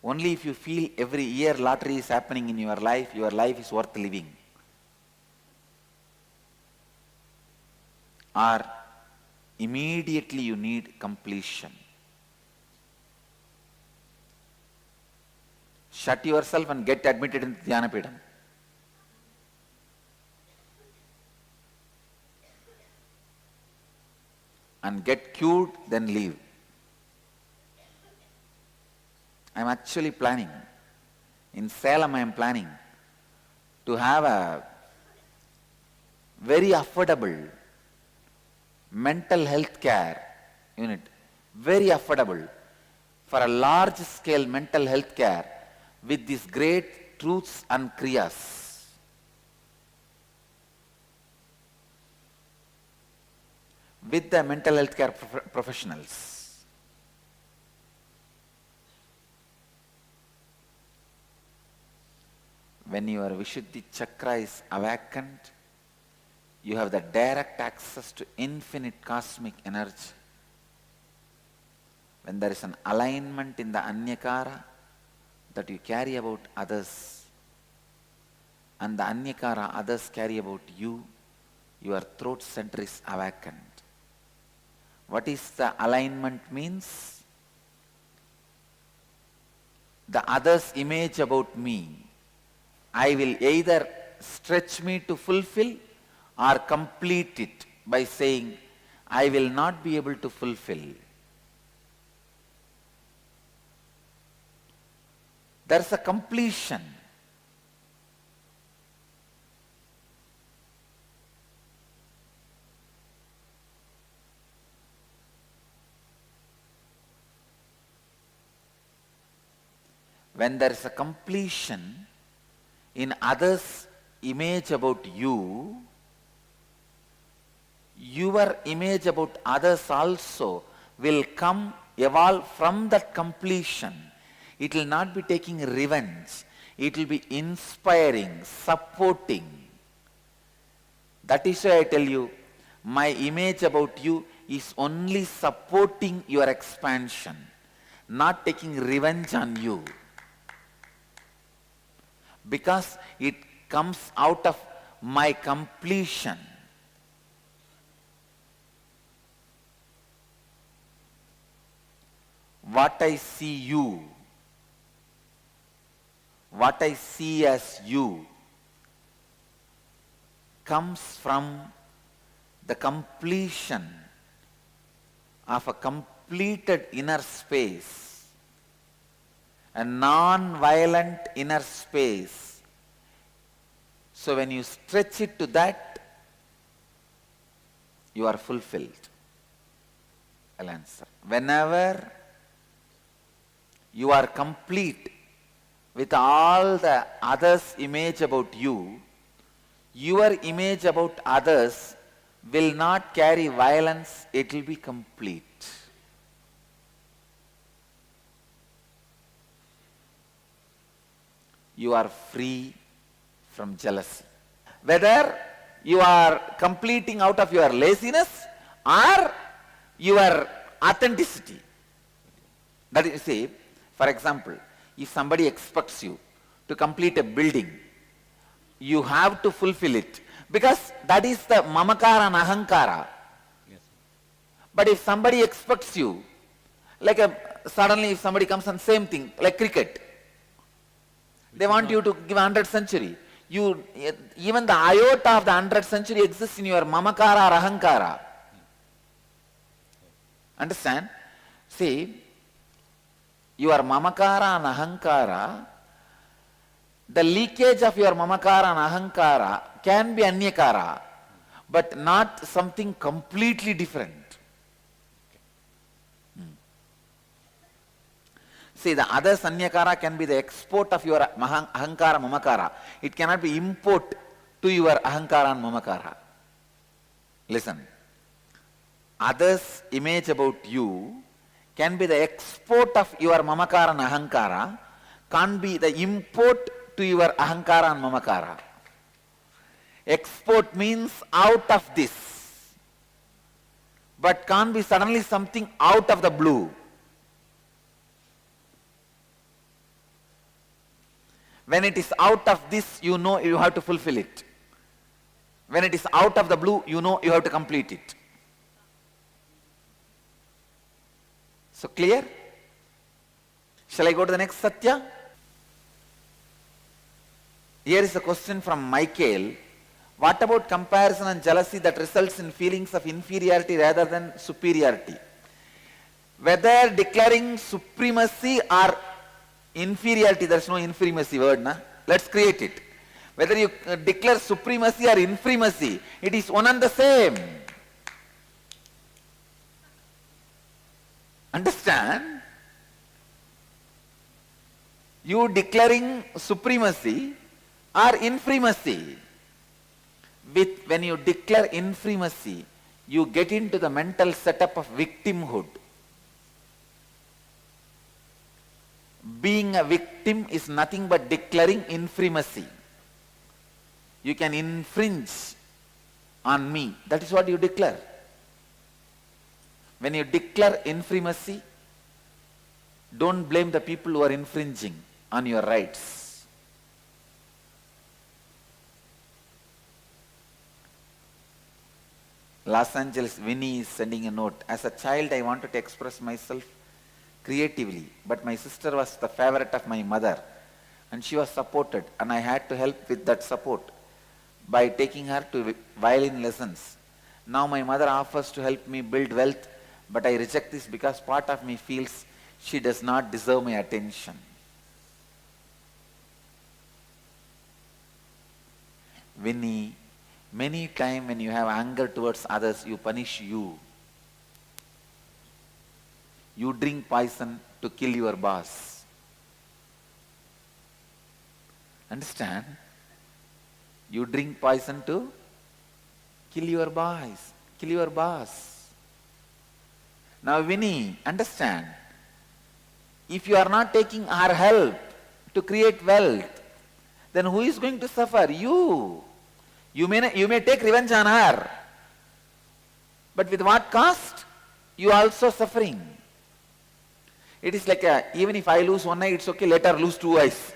Only if you feel every year lottery is happening in your life is worth living. Or immediately you need completion. Shut yourself and get admitted into Dhyanapidam. And get cured, then leave. I am actually planning. In Salem I am planning to have a very affordable mental health care unit. Very affordable. For a large scale mental health care with these great truths and kriyas. With the mental health care professionals. When your Vishuddhi Chakra is awakened, you have the direct access to infinite cosmic energy. When there is an alignment in the Anyakara that you carry about others, and the Anyakara others carry about you, your throat center is awakened. What is the alignment means? The other's image about me, I will either stretch me to fulfill or complete it by saying, I will not be able to fulfill. There's a completion. When there is a completion, in others' image about you, your image about others also will come, evolve from that completion. It will not be taking revenge. It will be inspiring, supporting. That is why I tell you, my image about you is only supporting your expansion, not taking revenge on you. Because it comes out of my completion. What I see you, what I see as you, comes from the completion of a completed inner space, a non-violent inner space. So when you stretch it to that, you are fulfilled. I'll answer. Whenever you are complete with all the others' image about you, your image about others will not carry violence, it will be complete. You are free from jealousy. Whether you are completing out of your laziness or your authenticity. That is, say, for example, if somebody expects you to complete a building, you have to fulfill it, because that is the mamakara and ahankara. Yes. But if somebody expects you, like suddenly if somebody comes and same thing, like cricket, they want you to give 100th century. Even the iota of the 100th century exists in your mamakara or ahankara. Understand? See, your mamakara and ahankara, the leakage of your mamakara and ahankara can be anyakara, but not something completely different. See, the other sanyakara can be the export of your ahankara, mamakara. It cannot be import to your ahankara and mamakara. Listen. Others' image about you can be the export of your mamakara and ahankara, can't be the import to your ahankara and mamakara. Export means out of this, but can't be suddenly something out of the blue. When it is out of this, you know you have to fulfill it. When it is out of the blue, you know you have to complete it. So clear? Shall I go to the next Satya? Here is a question from Michael. What about comparison and jealousy that results in feelings of inferiority rather than superiority? Whether declaring supremacy or inferiority, there is no inferimacy word, na? Let's create it. Whether you declare supremacy or inferimacy, it is one and the same. Understand? You declaring supremacy or inferimacy. When you declare inferimacy, you get into the mental setup of victimhood. Being a victim is nothing but declaring inferimacy. You can infringe on me. That is what you declare. When you declare inferimacy, don't blame the people who are infringing on your rights. Los Angeles, Winnie is sending a note. As a child, I wanted to express myself creatively, but my sister was the favorite of my mother and she was supported, and I had to help with that support by taking her to violin lessons. Now my mother offers to help me build wealth, but I reject this because part of me feels she does not deserve my attention. Winnie, many times when you have anger towards others, you punish you. You drink poison to kill your boss. Understand? You drink poison to kill your boss. Now Vinny, understand, if you are not taking her help to create wealth, then who is going to suffer? You. You may take revenge on her, but with what cost? You are also suffering. It is like even if I lose one eye, it's okay, let her lose 2 eyes.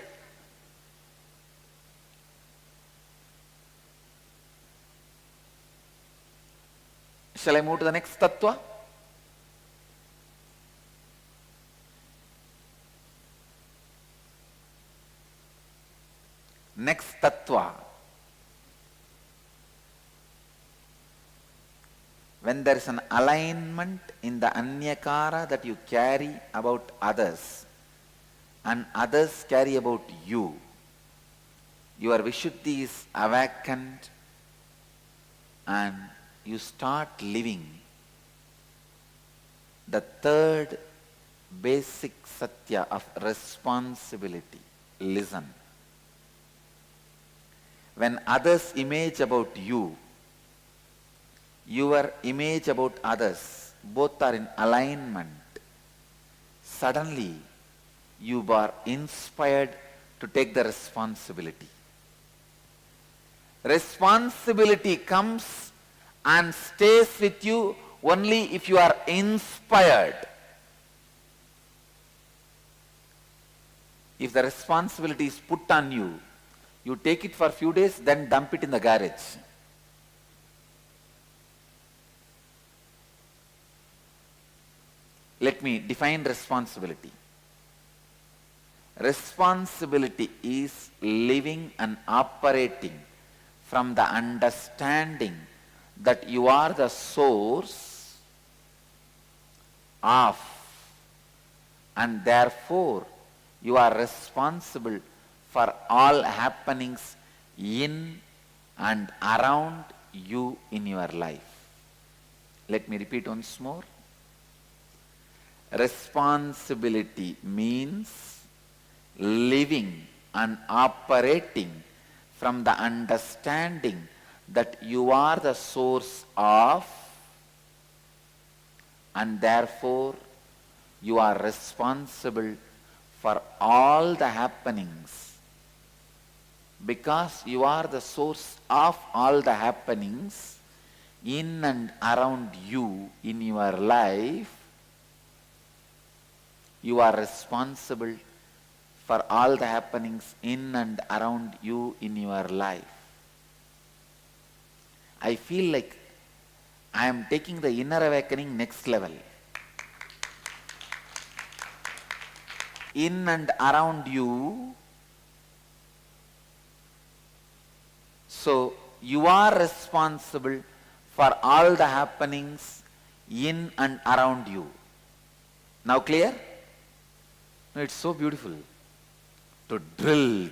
Shall I move to the next tattva? Next tattva. When there is an alignment in the anyakara that you carry about others and others carry about you, your Vishuddhi is awakened and you start living the third basic satya of responsibility. Listen. When others image about you, your image about others, both are in alignment, suddenly you are inspired to take the responsibility. Responsibility comes and stays with you only if you are inspired. If the responsibility is put on you, you take it for a few days, then dump it in the garage. Let me define responsibility. Responsibility is living and operating from the understanding that you are the source of, and therefore you are responsible for all happenings in and around you in your life. Let me repeat once more. Responsibility means living and operating from the understanding that you are the source of, and therefore you are responsible for all the happenings. Because you are the source of all the happenings in and around you in your life, you are responsible for all the happenings in and around you in your life. I feel like I am taking the inner awakening next level. In and around you. So you are responsible for all the happenings in and around you. Now clear? No, it's so beautiful to drill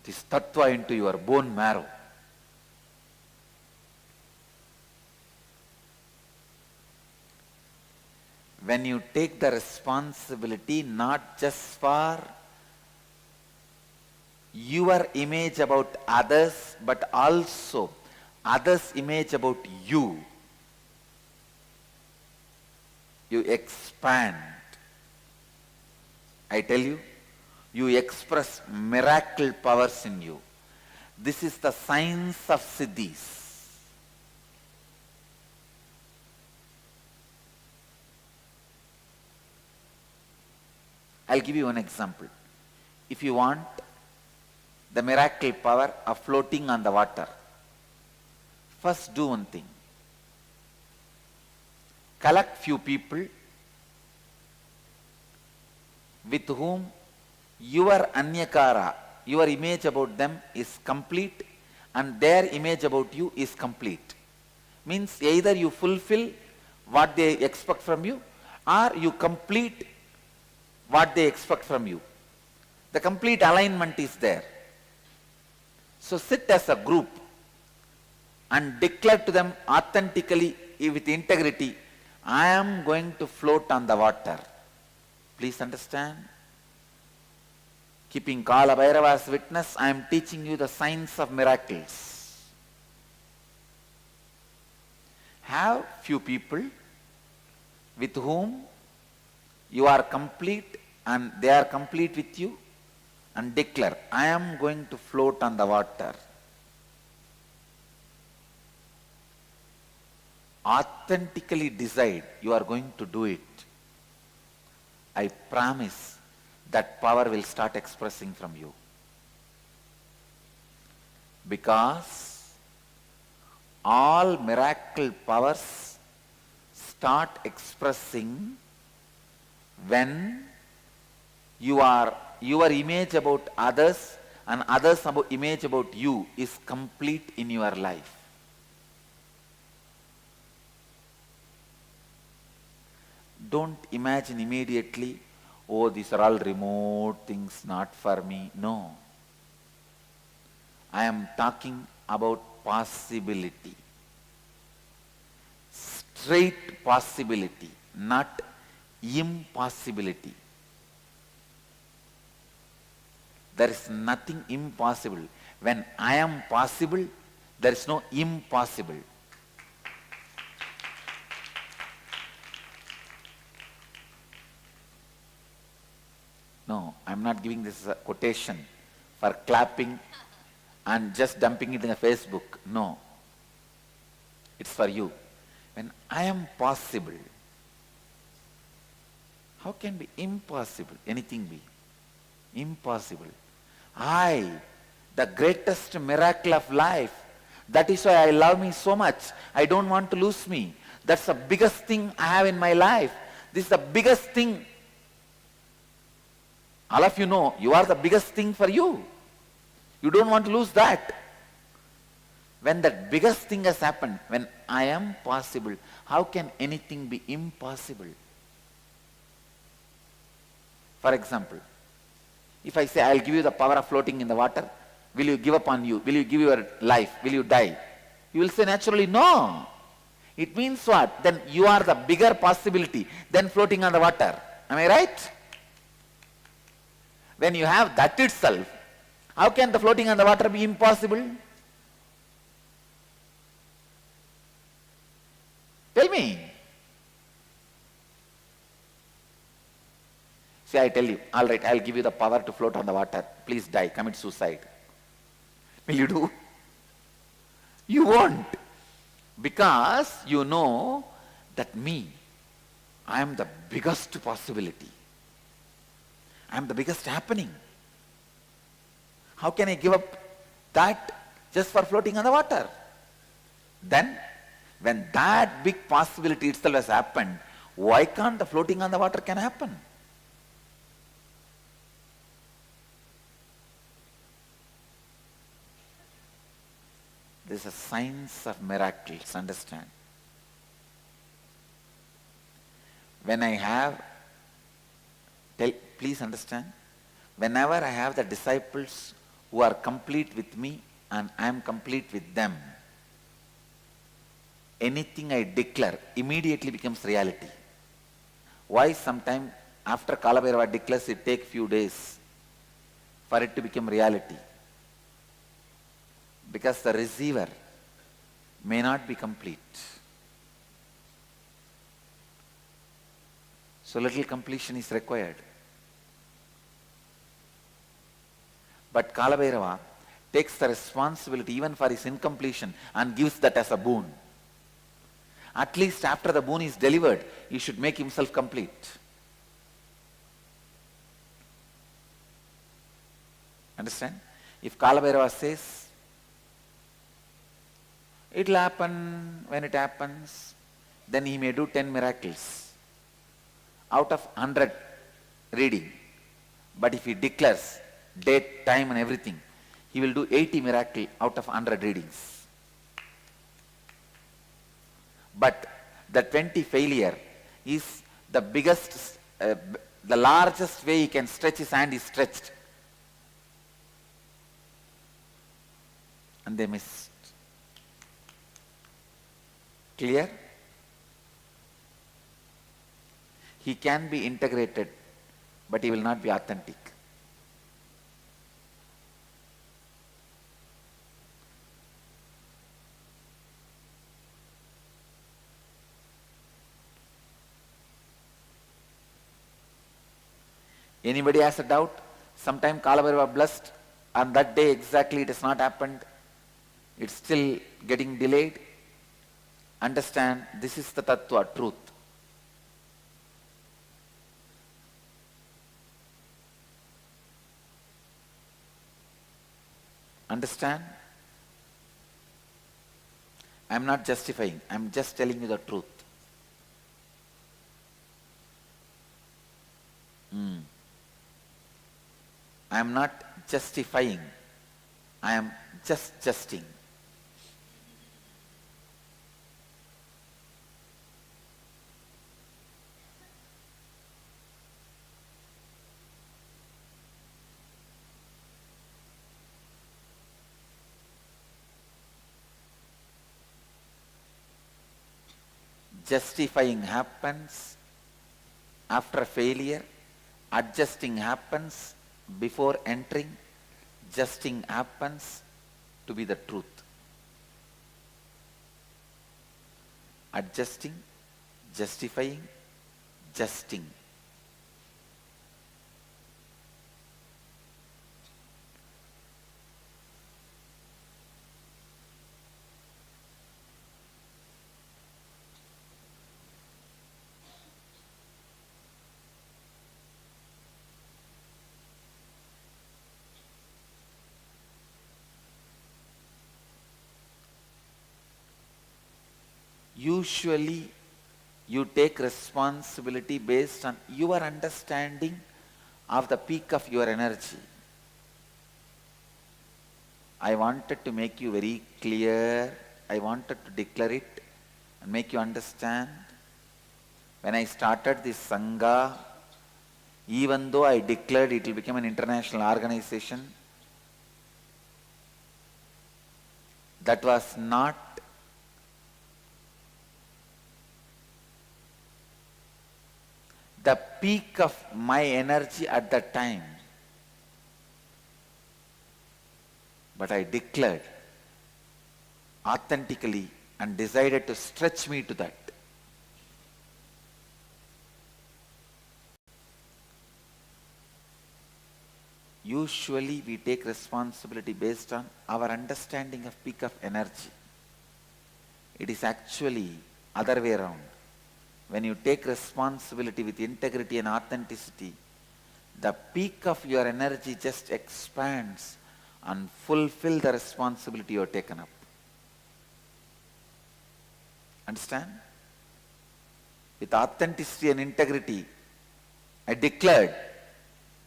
this tattva into your bone marrow. When you take the responsibility not just for your image about others, but also others' image about you, you expand. I tell you, you express miracle powers in you. This is the science of siddhis. I'll give you one example. If you want the miracle power of floating on the water, first do one thing. Collect few people with whom your anyakara, your image about them is complete and their image about you is complete. Means either you fulfill what they expect from you or you complete what they expect from you. The complete alignment is there. So sit as a group and declare to them authentically with integrity, I am going to float on the water. Please understand. Keeping Kala Bhairava as witness, I am teaching you the science of miracles. Have few people with whom you are complete and they are complete with you, and declare, I am going to float on the water. Authentically decide you are going to do it. I promise that power will start expressing from you. Because all miracle powers start expressing when your image about others and others' image about you is complete in your life. Don't imagine immediately, oh, these are all remote things, not for me. No. I am talking about possibility. Straight possibility, not impossibility. There is nothing impossible. When I am possible, there is no impossible. No, I am not giving this as a quotation for clapping and just dumping it in a Facebook. No. It's for you. When I am possible, how can be impossible? Anything be impossible. I, the greatest miracle of life. That is why I love me so much. I don't want to lose me. That's the biggest thing I have in my life. This is the biggest thing. All of you know, you are the biggest thing for you. You don't want to lose that. When that biggest thing has happened, when I am possible, how can anything be impossible? For example, if I say I will give you the power of floating in the water, will you give up on you? Will you give your life? Will you die? You will say naturally no. It means what? Then you are the bigger possibility than floating on the water. Am I right? When you have that itself, how can the floating on the water be impossible? Tell me. See, I tell you, all right, I'll give you the power to float on the water. Please die, commit suicide. Will you do? You won't. Because you know that me, I am the biggest possibility. I am the biggest happening. How can I give up that just for floating on the water? Then, when that big possibility itself has happened, why can't the floating on the water can happen? This is a science of miracles, understand? When I have, please understand, whenever I have the disciples who are complete with me and I am complete with them, anything I declare immediately becomes reality. Why sometime after Kala Bhairava declares it takes few days for it to become reality? Because the receiver may not be complete. So little completion is required. But Kala Bhairava takes the responsibility even for his incompletion and gives that as a boon. At least after the boon is delivered, he should make himself complete. Understand? If Kala Bhairava says, it will happen when it happens, then he may do 10 miracles out of 100 reading. But if he declares date, time and everything, he will do 80 miracles out of 100 readings. But the 20 failure is the biggest, the largest way he can stretch his hand is stretched. And they missed. Clear? He can be integrated, but he will not be authentic. Anybody has a doubt? Sometime Kalabhairava blessed, and that day exactly it has not happened. It's still getting delayed. Understand, this is the tattva, truth. Understand? I am not justifying, I am just telling you the truth. I am not justifying, I am just justing. Justifying happens after failure, adjusting happens before entering, justing happens to be the truth. Adjusting, justifying, justing. Usually, you take responsibility based on your understanding of the peak of your energy. I wanted to make you very clear, I wanted to declare it and make you understand. When I started this Sangha, even though I declared it will become an international organization, that was not the peak of my energy at that time. But I declared authentically and decided to stretch me to that. Usually we take responsibility based on our understanding of peak of energy. It is actually other way around. When you take responsibility with integrity and authenticity, the peak of your energy just expands and fulfill the responsibility you have taken up. Understand? With authenticity and integrity, I declared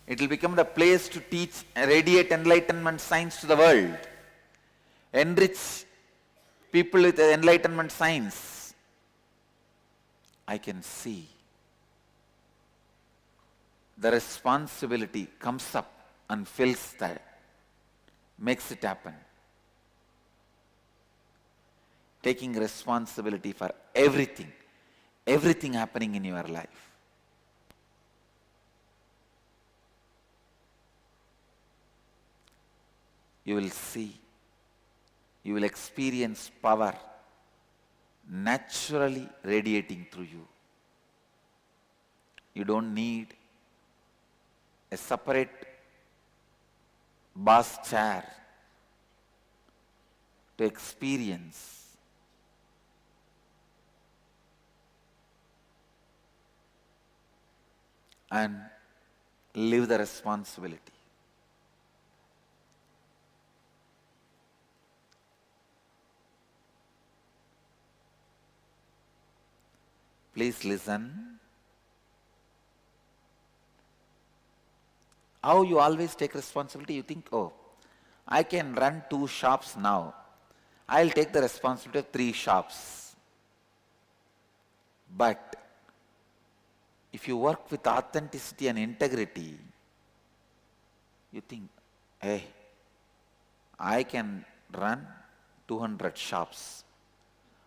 it will become the place to teach and radiate enlightenment science to the world. Enrich people with enlightenment science. I can see the responsibility comes up and fills that, makes it happen. Taking responsibility for everything, everything happening in your life. You will see, you will experience power naturally radiating through you. You don't need a separate boss chair to experience and live the responsibility. Please listen. How you always take responsibility? You think, oh, I can run 2 shops now. I'll take the responsibility of 3 shops. But if you work with authenticity and integrity, you think, hey, I can run 200 shops.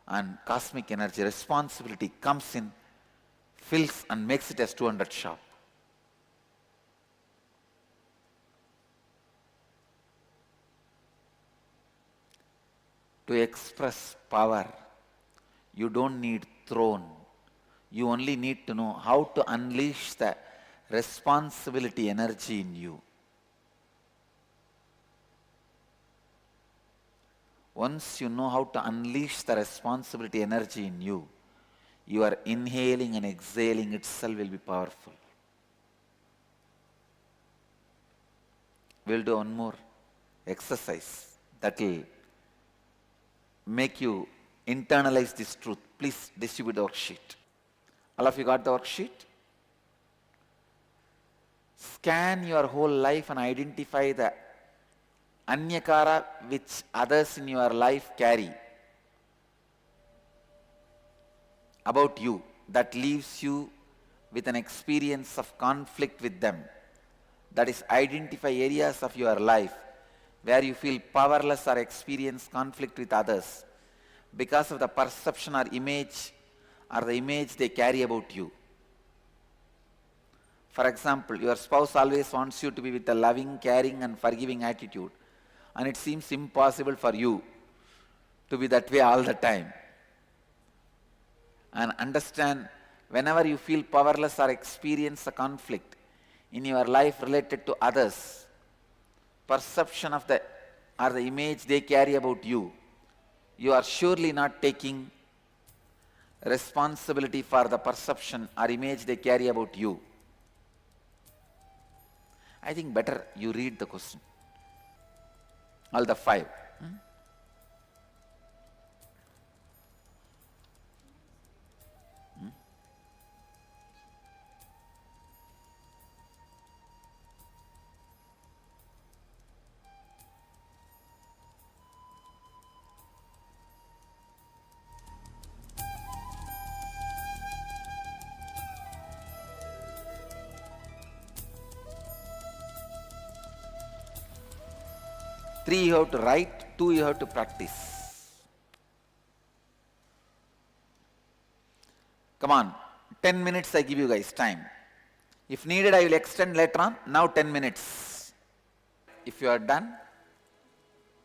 And cosmic energy responsibility comes in, fills and makes it as 200 shop. To express power, you don't need throne. You only need to know how to unleash the responsibility energy in you. Once you know how to unleash the responsibility energy in you, your inhaling and exhaling itself will be powerful. We'll do one more exercise that will make you internalize this truth. Please distribute the worksheet. All of you got the worksheet? Scan your whole life and identify the anyakara which others in your life carry about you that leaves you with an experience of conflict with them. That is, identify areas of your life where you feel powerless or experience conflict with others because of the perception or the image they carry about you. For example, your spouse always wants you to be with a loving, caring and forgiving attitude, and it seems impossible for you to be that way all the time. And understand, whenever you feel powerless or experience a conflict in your life related to others, perception of the image they carry about you, you are surely not taking responsibility for the perception or image they carry about you. I think better you read the question. All the 5. 3 you have to write, 2 you have to practice. Come on, 10 minutes I give you guys time. If needed, I will extend later on. Now 10 minutes. If you are done,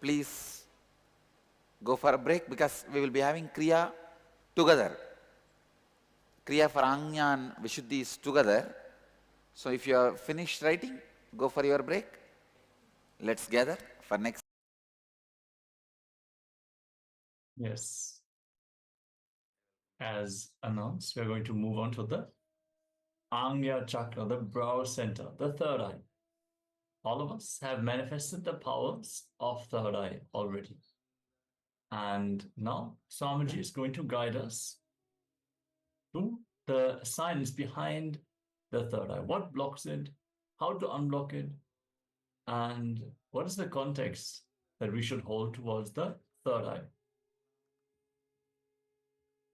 please go for a break because we will be having Kriya together. Kriya for Anya and Vishuddhi is together. So if you are finished writing, go for your break. Let's gather for next. Yes. As announced, we are going to move on to the Anya Chakra, the brow center, the third eye. All of us have manifested the powers of third eye already. And now Swamiji is going to guide us to the science behind the third eye. What blocks it? How to unblock it? And what is the context that we should hold towards the third eye?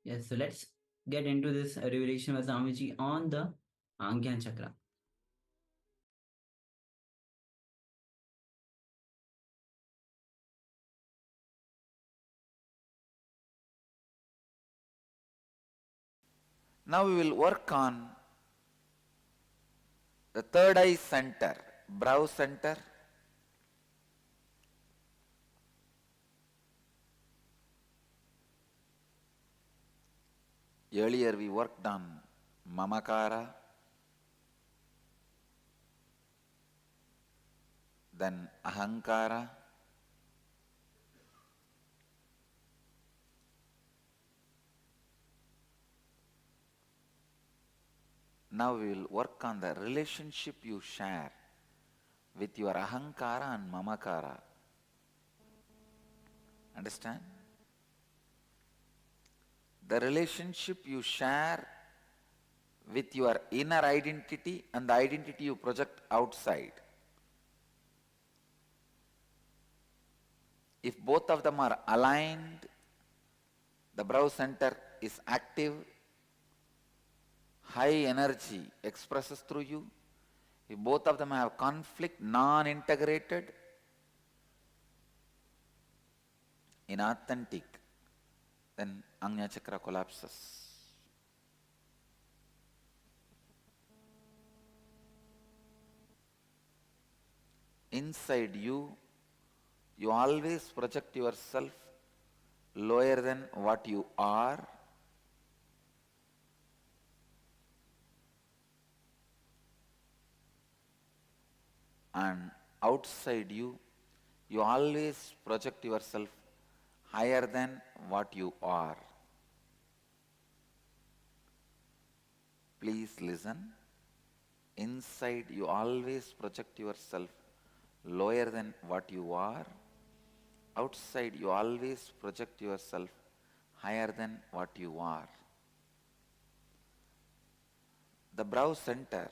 Yes, so let's get into this revelation with Swamiji on the Angya Chakra. Now we will work on the third eye center, brow center. Earlier we worked on Mamakara, then Ahankara, now we will work on the relationship you share with your Ahankara and Mamakara. Understand? The relationship you share with your inner identity and the identity you project outside. If both of them are aligned, the brow center is active, high energy expresses through you. If both of them have conflict, non-integrated, inauthentic, then Anya Chakra collapses. Inside you, you always project yourself lower than what you are. and outside you, you always project yourself higher than what you are. Please listen. Inside, you always project yourself lower than what you are. Outside, you always project yourself higher than what you are. The brow center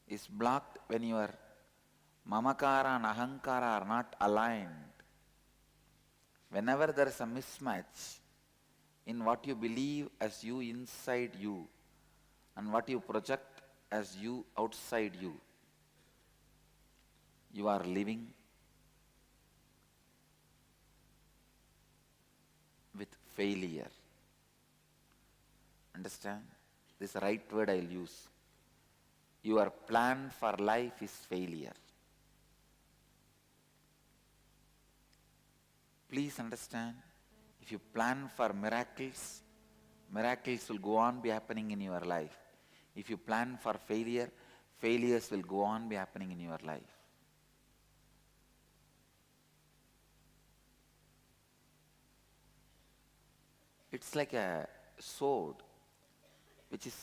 is blocked when your mamakara and ahankara are not aligned. Whenever there is a mismatch in what you believe as you inside you and what you project as you outside you, you are living with failure. Understand? This is the right word I will use. Your plan for life is failure. Please understand, if you plan for miracles, miracles will go on be happening in your life. If you plan for failure, failures will go on be happening in your life. It's like a sword which is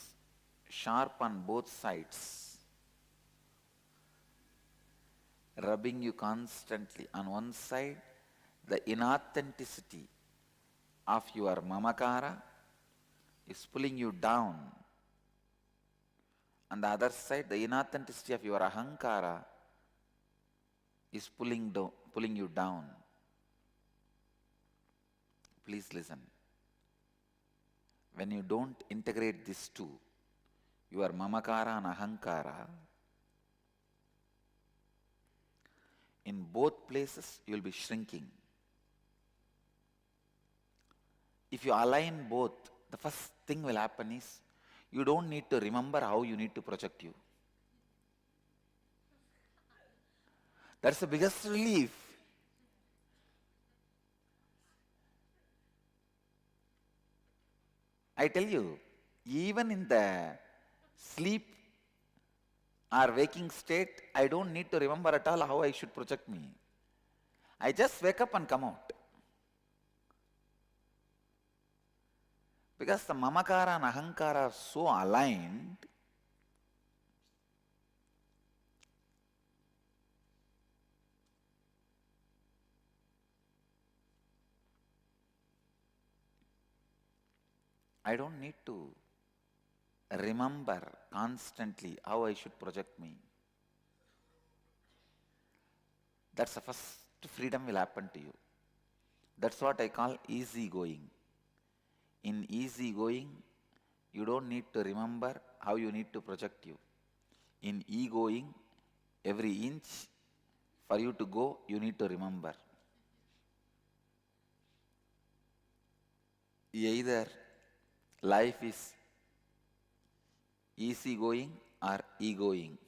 sharp on both sides, rubbing you constantly. On one side, the inauthenticity of your mamakara is pulling you down. On the other side, the inauthenticity of your ahankara is pulling you down. Please listen. When you don't integrate these two, your mamakara and ahankara, in both places you will be shrinking. If you align both, the first thing will happen is you don't need to remember how you need to project you. That's the biggest relief. I tell you, even in the sleep or waking state, I don't need to remember at all how I should project me. I just wake up and come out. Because the mamakara and ahankara are so aligned, I don't need to remember constantly how I should project me. That's the first freedom will happen to you. That's what I call easy going. In easy going, you don't need to remember how you need to project you. In e-going, every inch for you to go, you need to remember. Either life is easy going or e-going.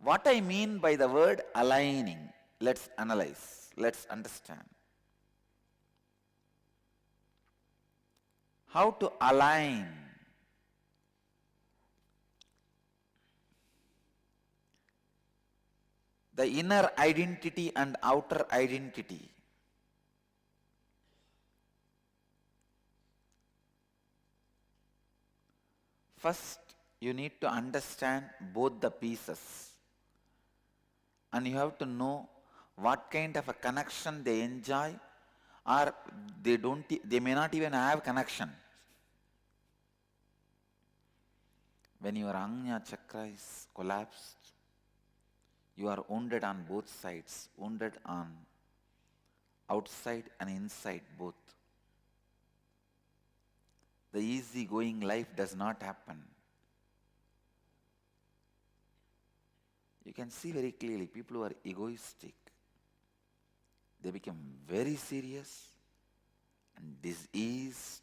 What I mean by the word aligning, let's analyze, let's understand. How to align the inner identity and outer identity. First, you need to understand both the pieces. And you have to know what kind of a connection they enjoy, or they may not even have connection. When your Ajna chakra is collapsed, you are wounded on both sides, wounded on outside and inside both. The easy going life does not happen. You can see very clearly people who are egoistic, they become very serious and diseased.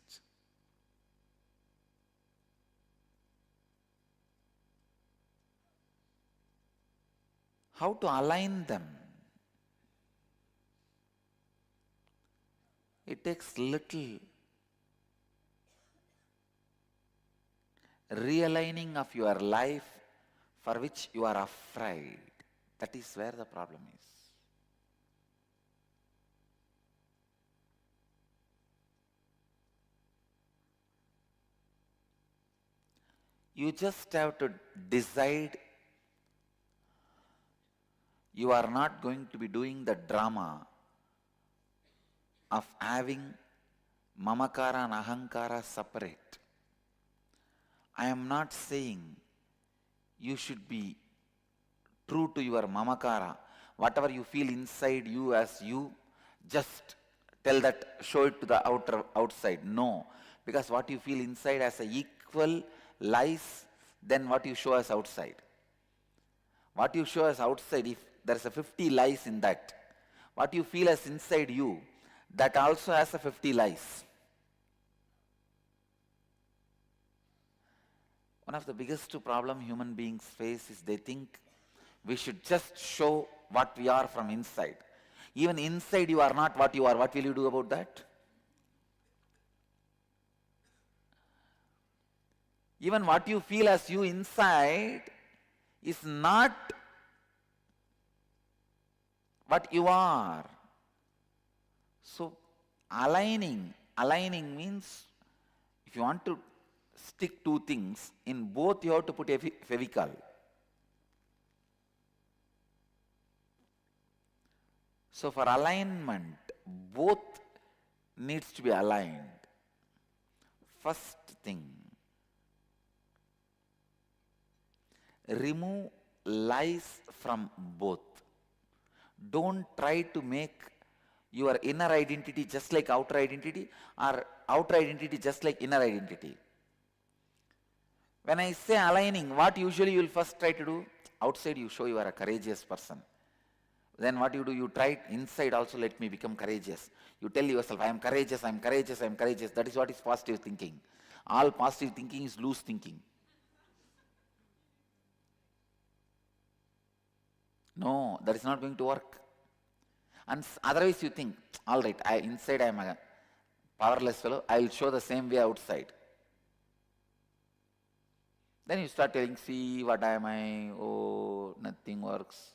How to align them? It takes little realigning of your life for which you are afraid. That is where the problem is. You just have to decide you are not going to be doing the drama of having mamakara and ahankara separate. I am not saying you should be true to your mamakara. Whatever you feel inside you as you, just tell that, show it to the outside. No, because what you feel inside as a equal lies than what you show as outside. What you show as outside, if there is a 50 lies in that, what you feel as inside you, that also has a 50 lies. One of the biggest problem human beings face is they think we should just show what we are from inside. Even inside you are not what you are. What will you do about that? Even what you feel as you inside is not what you are. So aligning means if you want to stick two things, in both you have to put a Fevicol. So for alignment, both needs to be aligned. First thing, remove lies from both. Don't try to make your inner identity just like outer identity or outer identity just like inner identity. When I say aligning, what usually you will first try to do? Outside you show you are a courageous person. Then what you do? You try inside also, let me become courageous. You tell yourself, I am courageous, I am courageous, I am courageous. That is what is positive thinking. All positive thinking is loose thinking. No, that is not going to work. And otherwise you think, all right, inside I am a powerless fellow, I will show the same way outside. Then you start telling, see, what am I? Oh, nothing works.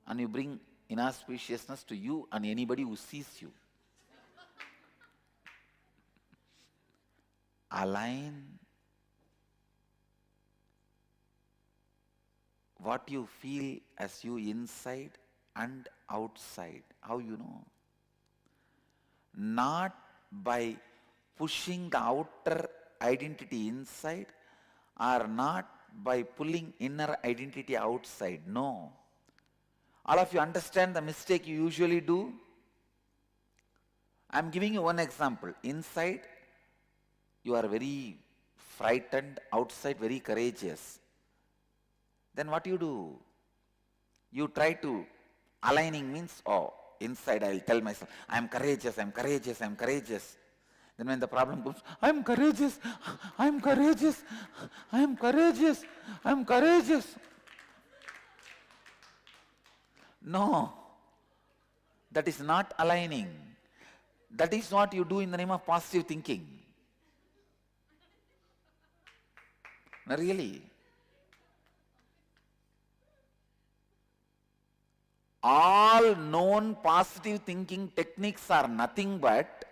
And you bring inauspiciousness to you and anybody who sees you. Align what you feel as you inside and outside. How you know? Not by pushing the outer identity inside or not by pulling inner identity outside. No. All of you understand the mistake you usually do? I am giving you one example. Inside, you are very frightened, outside very courageous. Then what you do? You try to, aligning means, oh, inside I will tell myself, I am courageous, I am courageous, I am courageous. Then when the problem comes, I am courageous, I am courageous, I am courageous, I am courageous. No, that is not aligning. That is what you do in the name of positive thinking. No, really. All known positive thinking techniques are nothing but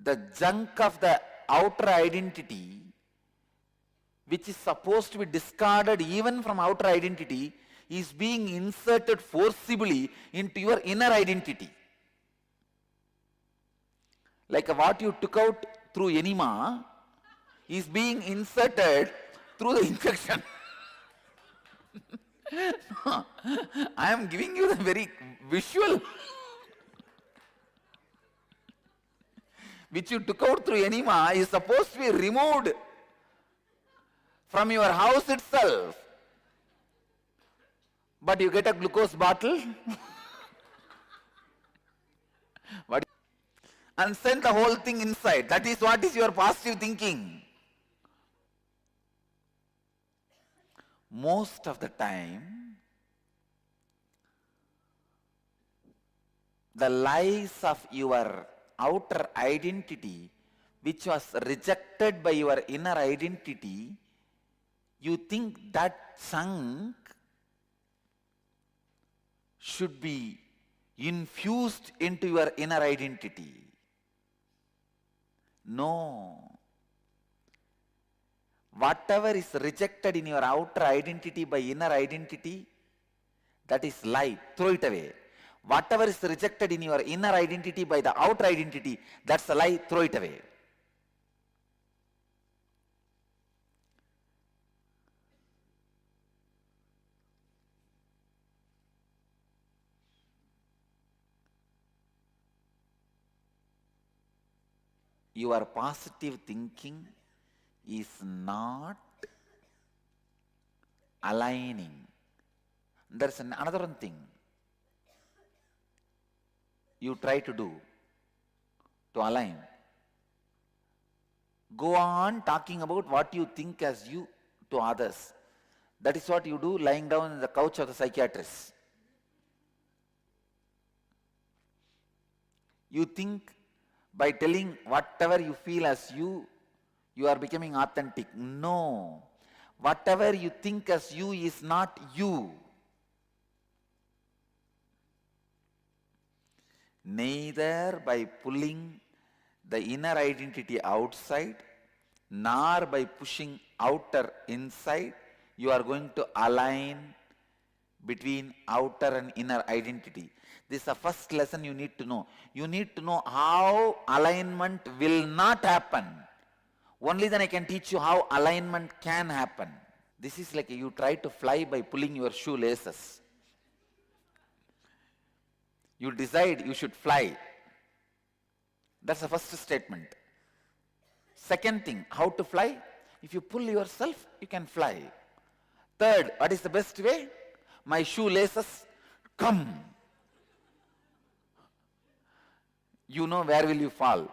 the junk of the outer identity, which is supposed to be discarded even from outer identity, is being inserted forcibly into your inner identity. Like what you took out through enema is being inserted through the infection. No, I am giving you the very visual. Which you took out through enema is supposed to be removed from your house itself. But you get a glucose bottle and send the whole thing inside. That is what is your positive thinking. Most of the time, the lies of your outer identity, which was rejected by your inner identity, you think that chunk should be infused into your inner identity. No. Whatever is rejected in your outer identity by inner identity, that is lie. Throw it away. Whatever is rejected in your inner identity by the outer identity, that's a lie. Throw it away. Your positive thinking is not aligning. There's another one thing you try to do to align. Go on talking about what you think as you to others. That is what you do lying down in the couch of the psychiatrist. You think by telling whatever you feel as you are becoming authentic. No. Whatever you think as you is not you. Neither by pulling the inner identity outside, nor by pushing outer inside, you are going to align between outer and inner identity. This is the first lesson you need to know. You need to know how alignment will not happen. Only then I can teach you how alignment can happen. This is like you try to fly by pulling your shoelaces. You decide you should fly. That's the first statement. Second thing, how to fly? If you pull yourself, you can fly. Third, what is the best way? My shoelaces, come. You know where will you fall.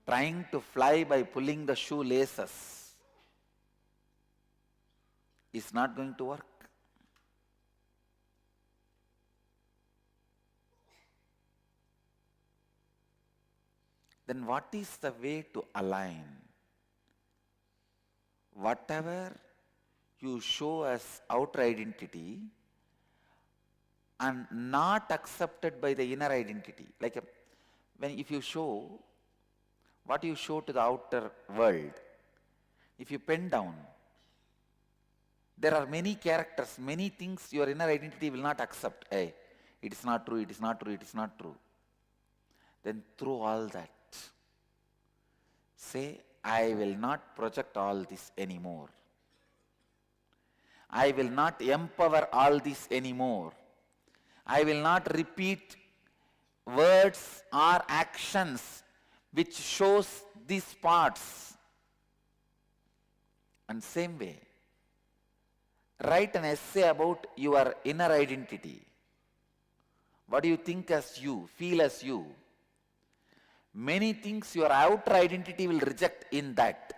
Trying to fly by pulling the shoelaces is not going to work. Then what is the way to align? Whatever you show as outer identity and not accepted by the inner identity. Like if you show what you show to the outer world, if you pen down, there are many characters, many things your inner identity will not accept. Hey, it is not true, it is not true, it is not true. Then throw all that. Say, I will not project all this anymore. I will not empower all this anymore. I will not repeat words or actions which shows these parts. And same way, write an essay about your inner identity. What do you think as you, feel as you? Many things your outer identity will reject in that.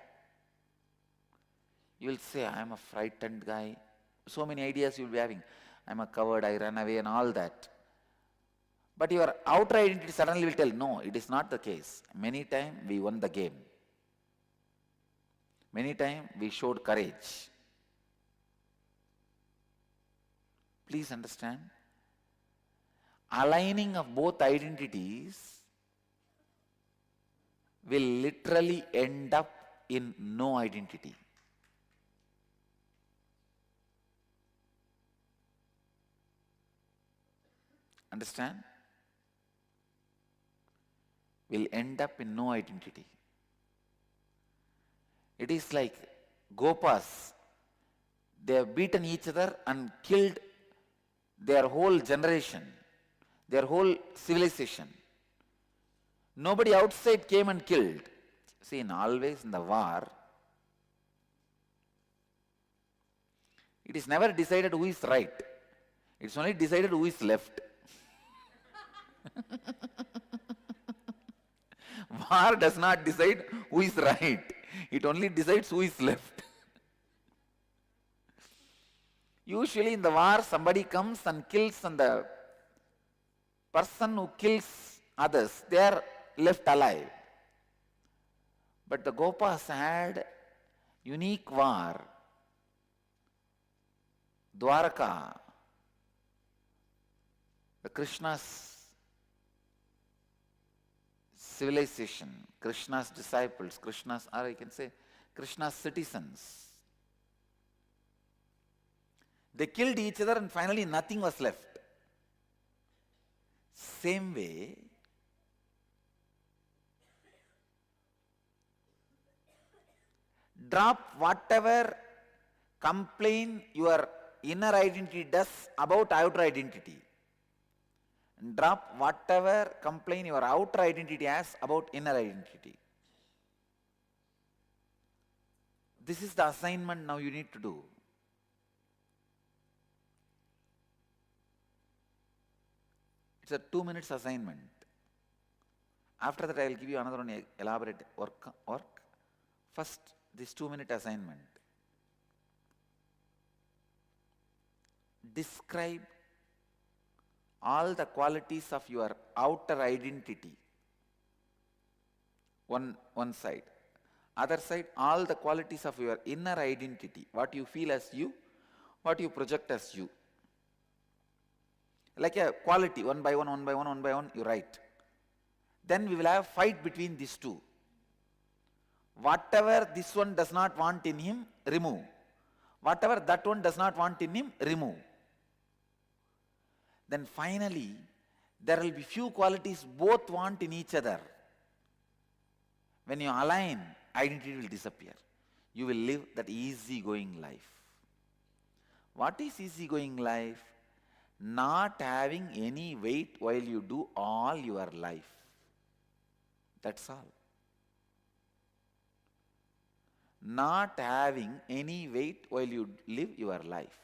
You will say, I am a frightened guy. So many ideas you will be having. I am a coward, I run away and all that. But your outer identity suddenly will tell, no, it is not the case. Many times we won the game. Many times we showed courage. Please understand. Aligning of both identities will literally end up in no identity. Understand? Will end up in no identity. It is like Gopas. They have beaten each other and killed their whole generation, their whole civilization. Nobody outside came and killed. See, always in the war, it is never decided who is right. It's only decided who is left. War does not decide who is right. It only decides who is left. Usually in the war, somebody comes and kills, and the person who kills others, they are left alive. But the Gopas had unique war. Dwaraka, the Krishna's civilization, Krishna's disciples, Krishna's, or I can say, Krishna's citizens. They killed each other and finally nothing was left. Same way, drop whatever complaint your inner identity does about outer identity. Drop whatever complaint your outer identity has about inner identity. This is the assignment now you need to do. It's a 2 minutes assignment. After that, I will give you another one elaborate work. First, this 2-minute assignment. Describe all the qualities of your outer identity. One side. Other side, all the qualities of your inner identity. What you feel as you, what you project as you. Like a quality, one by one, you write. Then we will have a fight between these two. Whatever this one does not want in him, remove. Whatever that one does not want in him, remove. Then finally, there will be few qualities both want in each other. When you align, identity will disappear. You will live that easy-going life. What is easy-going life? Not having any weight while you do all your life. That's all. Not having any weight while you live your life.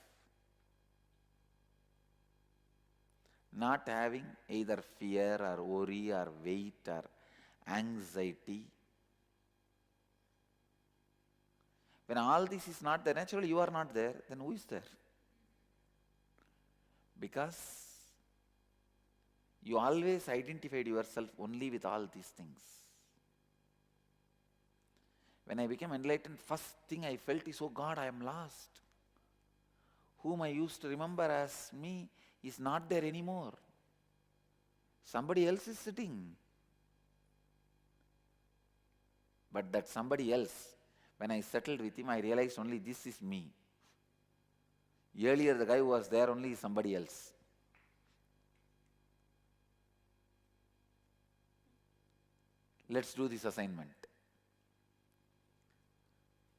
Not having either fear or worry or weight or anxiety. When all this is not there, naturally you are not there, then who is there? Because you always identified yourself only with all these things. When I became enlightened, first thing I felt is, oh God, I am lost. Whom I used to remember as me is not there anymore. Somebody else is sitting. But that somebody else, when I settled with him, I realized only this is me. Earlier, the guy who was there only is somebody else. Let's do this assignment.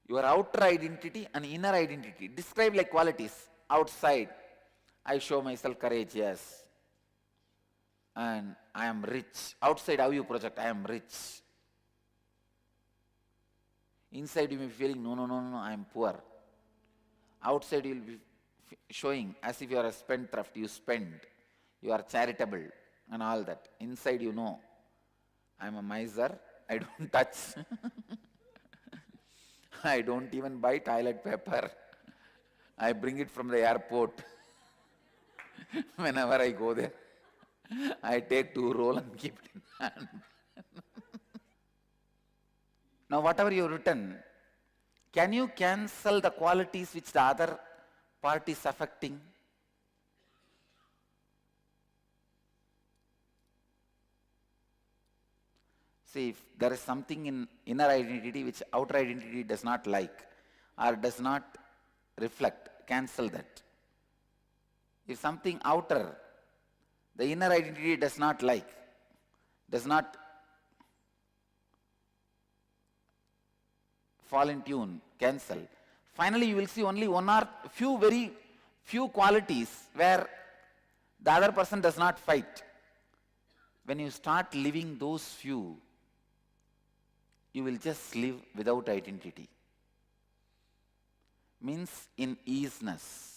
Your outer identity and inner identity. Describe like qualities. Outside, I show myself courageous. And I am rich. Outside, how you project? I am rich. Inside, you may be feeling, no, I am poor. Outside, you will be showing as if you are a spendthrift, you spend, you are charitable and all that. Inside you know, I am a miser, I don't touch. I don't even buy toilet paper. I bring it from the airport. Whenever I go there, I take 2 rolls and keep it in hand. Now whatever you have written, can you cancel the qualities which the other part is affecting? See, if there is something in inner identity which outer identity does not like or does not reflect, cancel that. If something outer, the inner identity does not like, does not fall in tune, cancel. Finally, you will see only one or very few qualities where the other person does not fight. When you start living those few, you will just live without identity. Means in easiness.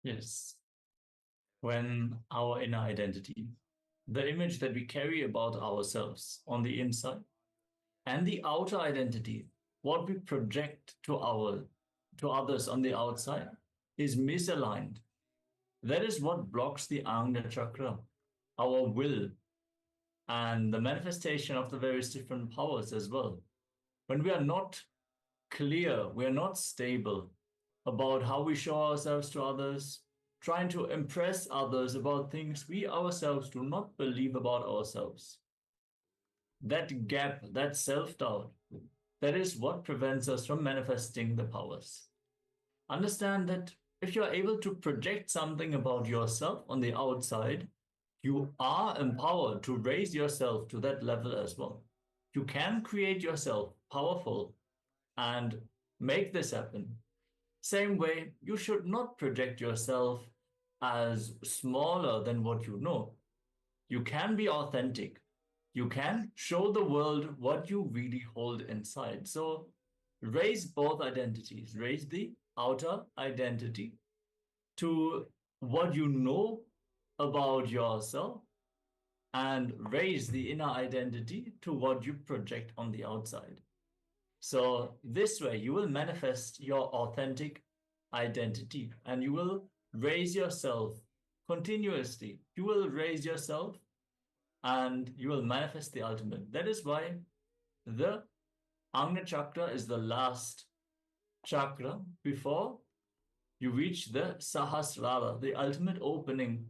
Yes. When our inner identity the image that we carry about ourselves on the inside, and the outer identity, what we project to others on the outside, is misaligned. That is what blocks the Ajna chakra, our will, and the manifestation of the various different powers as well. When we are not clear, we are not stable about how we show ourselves to others, trying to impress others about things we ourselves do not believe about ourselves. That gap, that self-doubt, that is what prevents us from manifesting the powers. Understand that if you're able to project something about yourself on the outside, you are empowered to raise yourself to that level as well. You can create yourself powerful and make this happen. Same way, you should not project yourself as smaller than what you know. You can be authentic. You can show the world what you really hold inside. So raise both identities. Raise the outer identity to what you know about yourself, and raise the inner identity to what you project on the outside. So this way you will manifest your authentic identity, and you will raise yourself continuously. You will raise yourself and you will manifest the ultimate. That is why the Ajna chakra is the last chakra before you reach the Sahasrara, the ultimate opening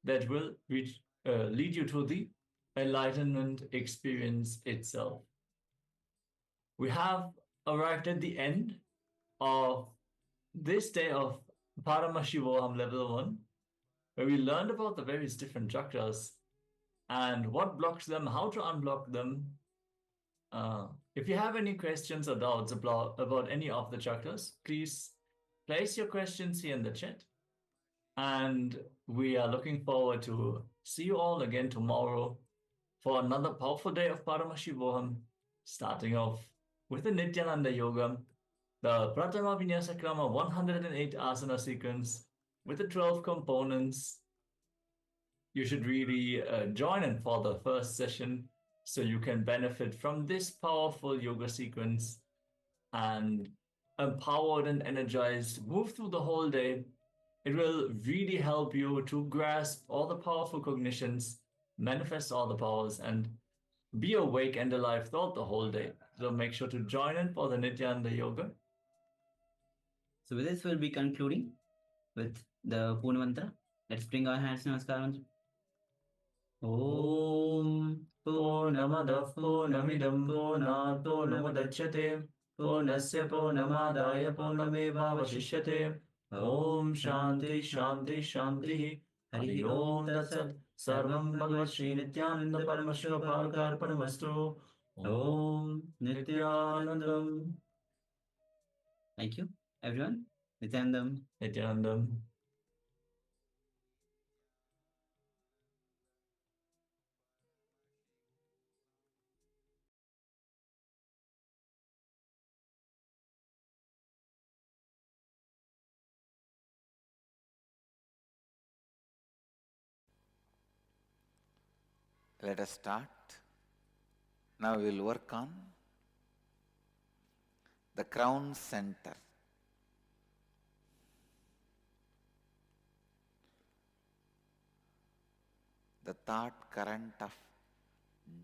that will lead you to the enlightenment experience itself. We have arrived at the end of this day of Paramashivoham Level 1, where we learned about the various different chakras and what blocks them, how to unblock them. If you have any questions or doubts about any of the chakras, please place your questions here in the chat. And we are looking forward to see you all again tomorrow for another powerful day of Paramashivoham, starting off with the Nityananda Yoga, the Pratama Vinyasa Krama 108 asana sequence with the 12 components. You should really join in for the first session so you can benefit from this powerful yoga sequence and empowered and energized move through the whole day. It will really help you to grasp all the powerful cognitions, manifest all the powers, and be awake and alive throughout the whole day. So make sure to join in for the Nityananda Yoga. So with this, we'll be concluding with the Purna Mantra. Let's bring our hands to Namaskar Mantra. Om Purnamadah Purnamidam Purnat Purnamudachyate Purnasya Purnamadaya Purnamevavashishyate. Om Shanti Shanti Shanti. Hari Om Tat Sat. Sarvam Bhagavad Shri Nityananda Paramashivoham Arpanamastu. Om Nityanandam. Thank you, everyone. Nityanandam. Nityanandam. Let us start. Now we will work on the crown center. The thought current of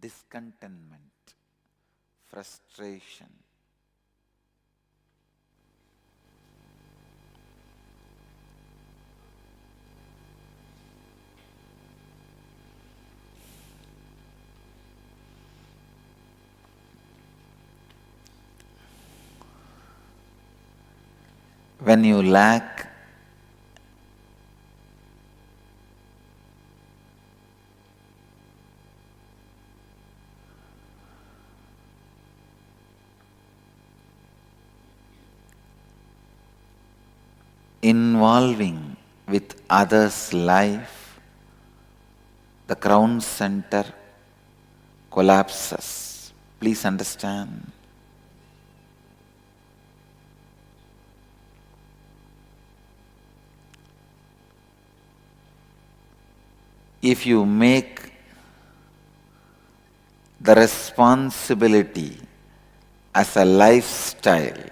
discontentment, frustration. When you lack involving with others' life, the crown center collapses. Please understand. If you make the responsibility as a lifestyle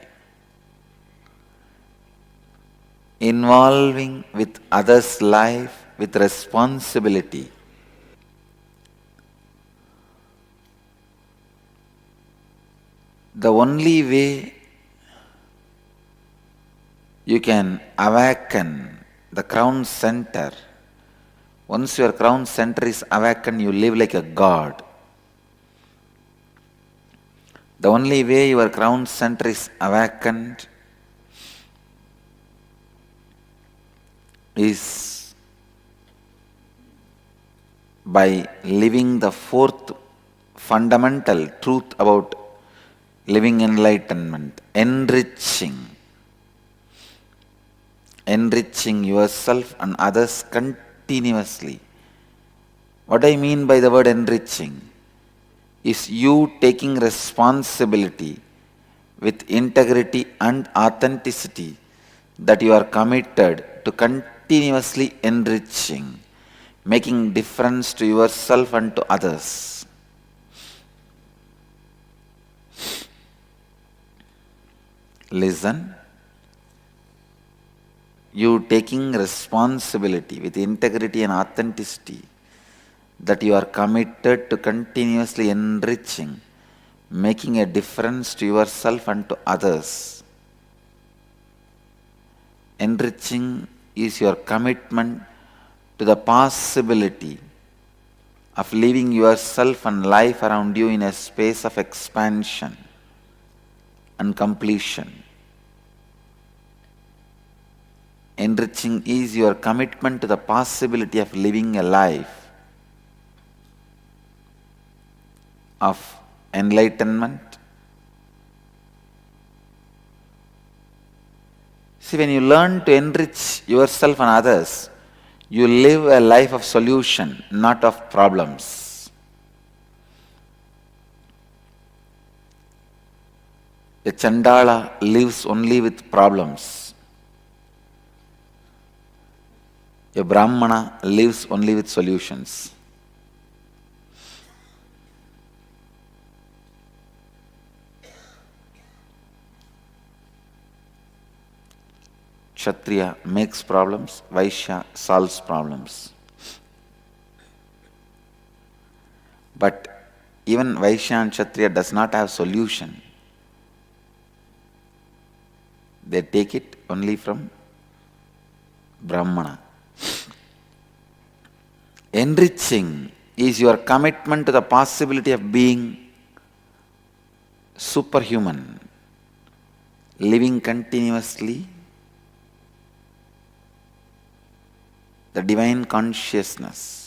involving with others' life with responsibility, the only way you can awaken the crown center, once your crown center is awakened, you live like a god. The only way your crown center is awakened is by living the fourth fundamental truth about living enlightenment, enriching yourself and others continuously. What I mean by the word enriching is you taking responsibility with integrity and authenticity that you are committed to continuously enriching, making difference to yourself and to others. Listen. You taking responsibility with integrity and authenticity that you are committed to continuously enriching, making a difference to yourself and to others. Enriching is your commitment to the possibility of living yourself and life around you in a space of expansion and completion. Enriching is your commitment to the possibility of living a life of enlightenment. See, when you learn to enrich yourself and others, you live a life of solution, not of problems. A Chandala lives only with problems. A Brahmana lives only with solutions. Kshatriya makes problems, Vaishya solves problems. But even Vaishya and Kshatriya does not have solution. They take it only from Brahmana. Enriching is your commitment to the possibility of being superhuman, living continuously the divine consciousness.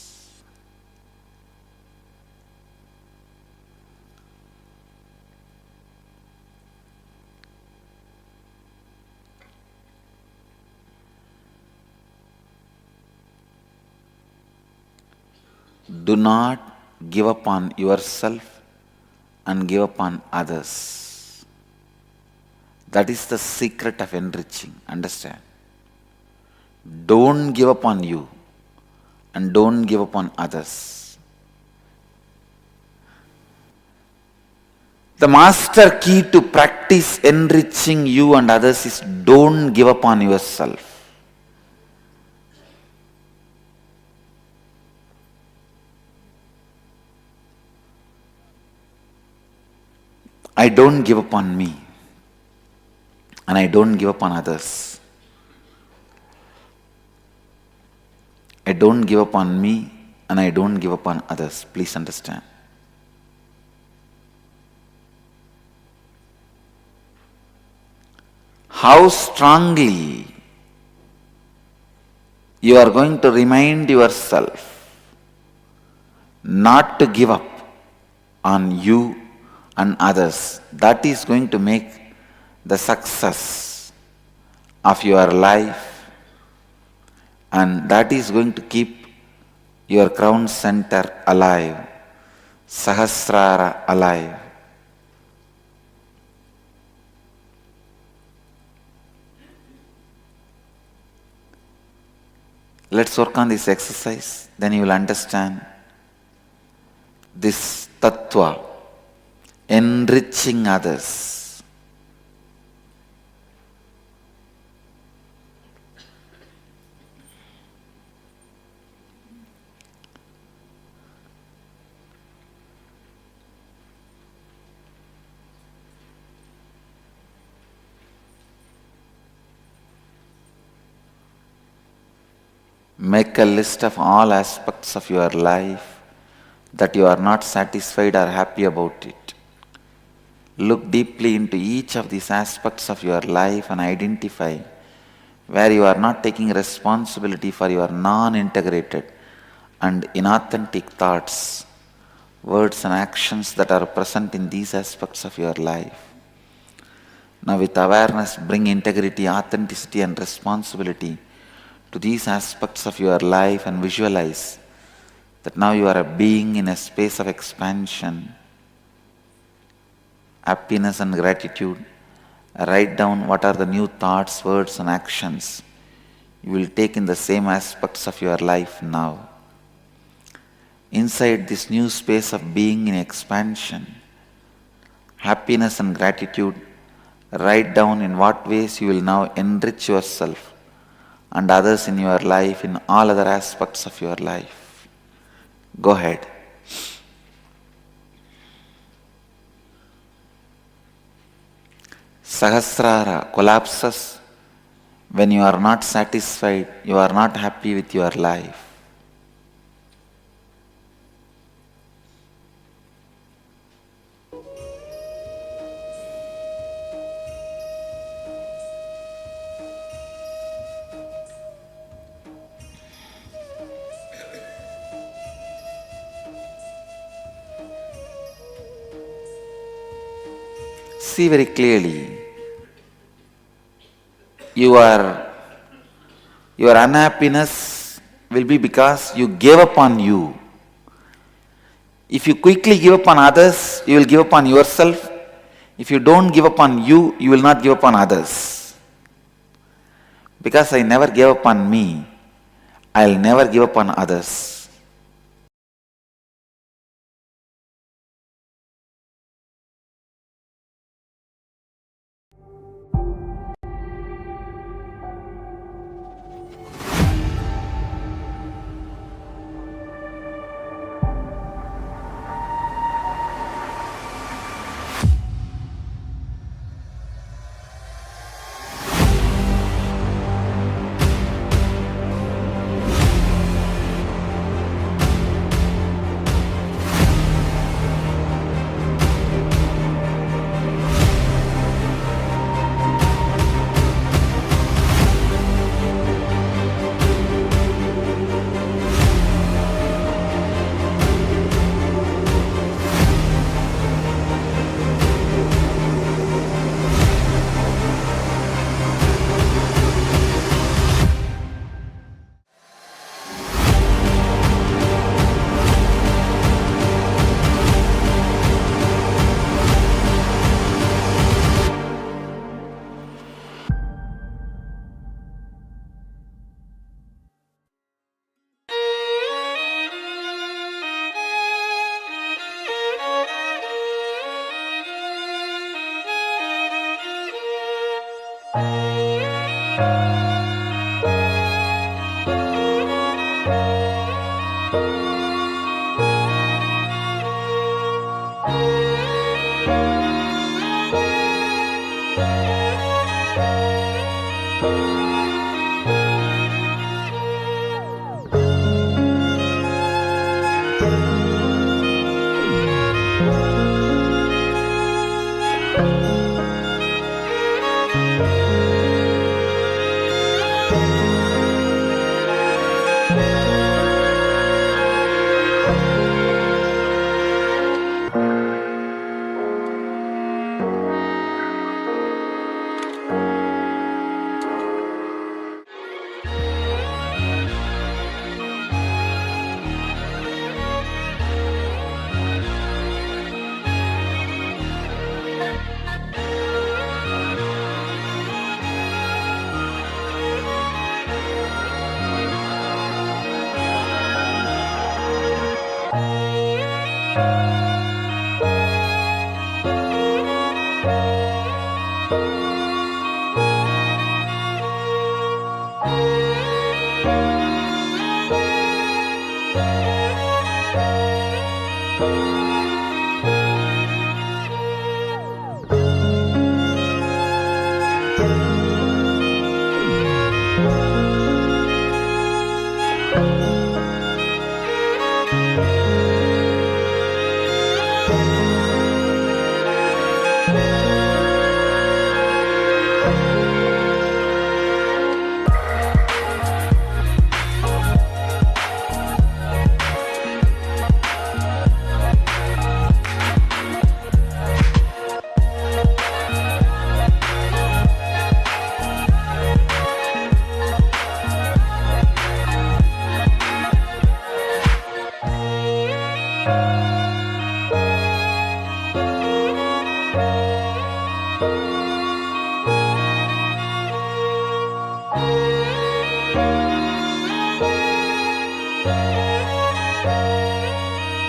Do not give up on yourself and give up on others. That is the secret of enriching. Understand? Don't give up on you and don't give up on others. The master key to practice enriching you and others is don't give up on yourself. I don't give up on me and I don't give up on others. I don't give up on me and I don't give up on others. Please understand. How strongly you are going to remind yourself not to give up on you and others, that is going to make the success of your life, and that is going to keep your crown center alive, Sahasrara alive. Let's work on this exercise, then you will understand this tattva, enriching others. Make a list of all aspects of your life that you are not satisfied or happy about it. Look deeply into each of these aspects of your life and identify where you are not taking responsibility for your non-integrated and inauthentic thoughts, words and actions that are present in these aspects of your life. Now with awareness, bring integrity, authenticity and responsibility to these aspects of your life and visualize that now you are a being in a space of expansion, happiness and gratitude. Write down what are the new thoughts, words and actions you will take in the same aspects of your life now. Inside this new space of being in expansion, happiness and gratitude, write down in what ways you will now enrich yourself and others in your life, in all other aspects of your life. Go ahead. Sahasrara collapses when you are not satisfied, you are not happy with your life. See very clearly, your unhappiness will be because you gave up on you. If you quickly give up on others, you will give up on yourself. If you don't give up on you, you will not give up on others. Because I never gave up on me, I'll never give up on others.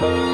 you.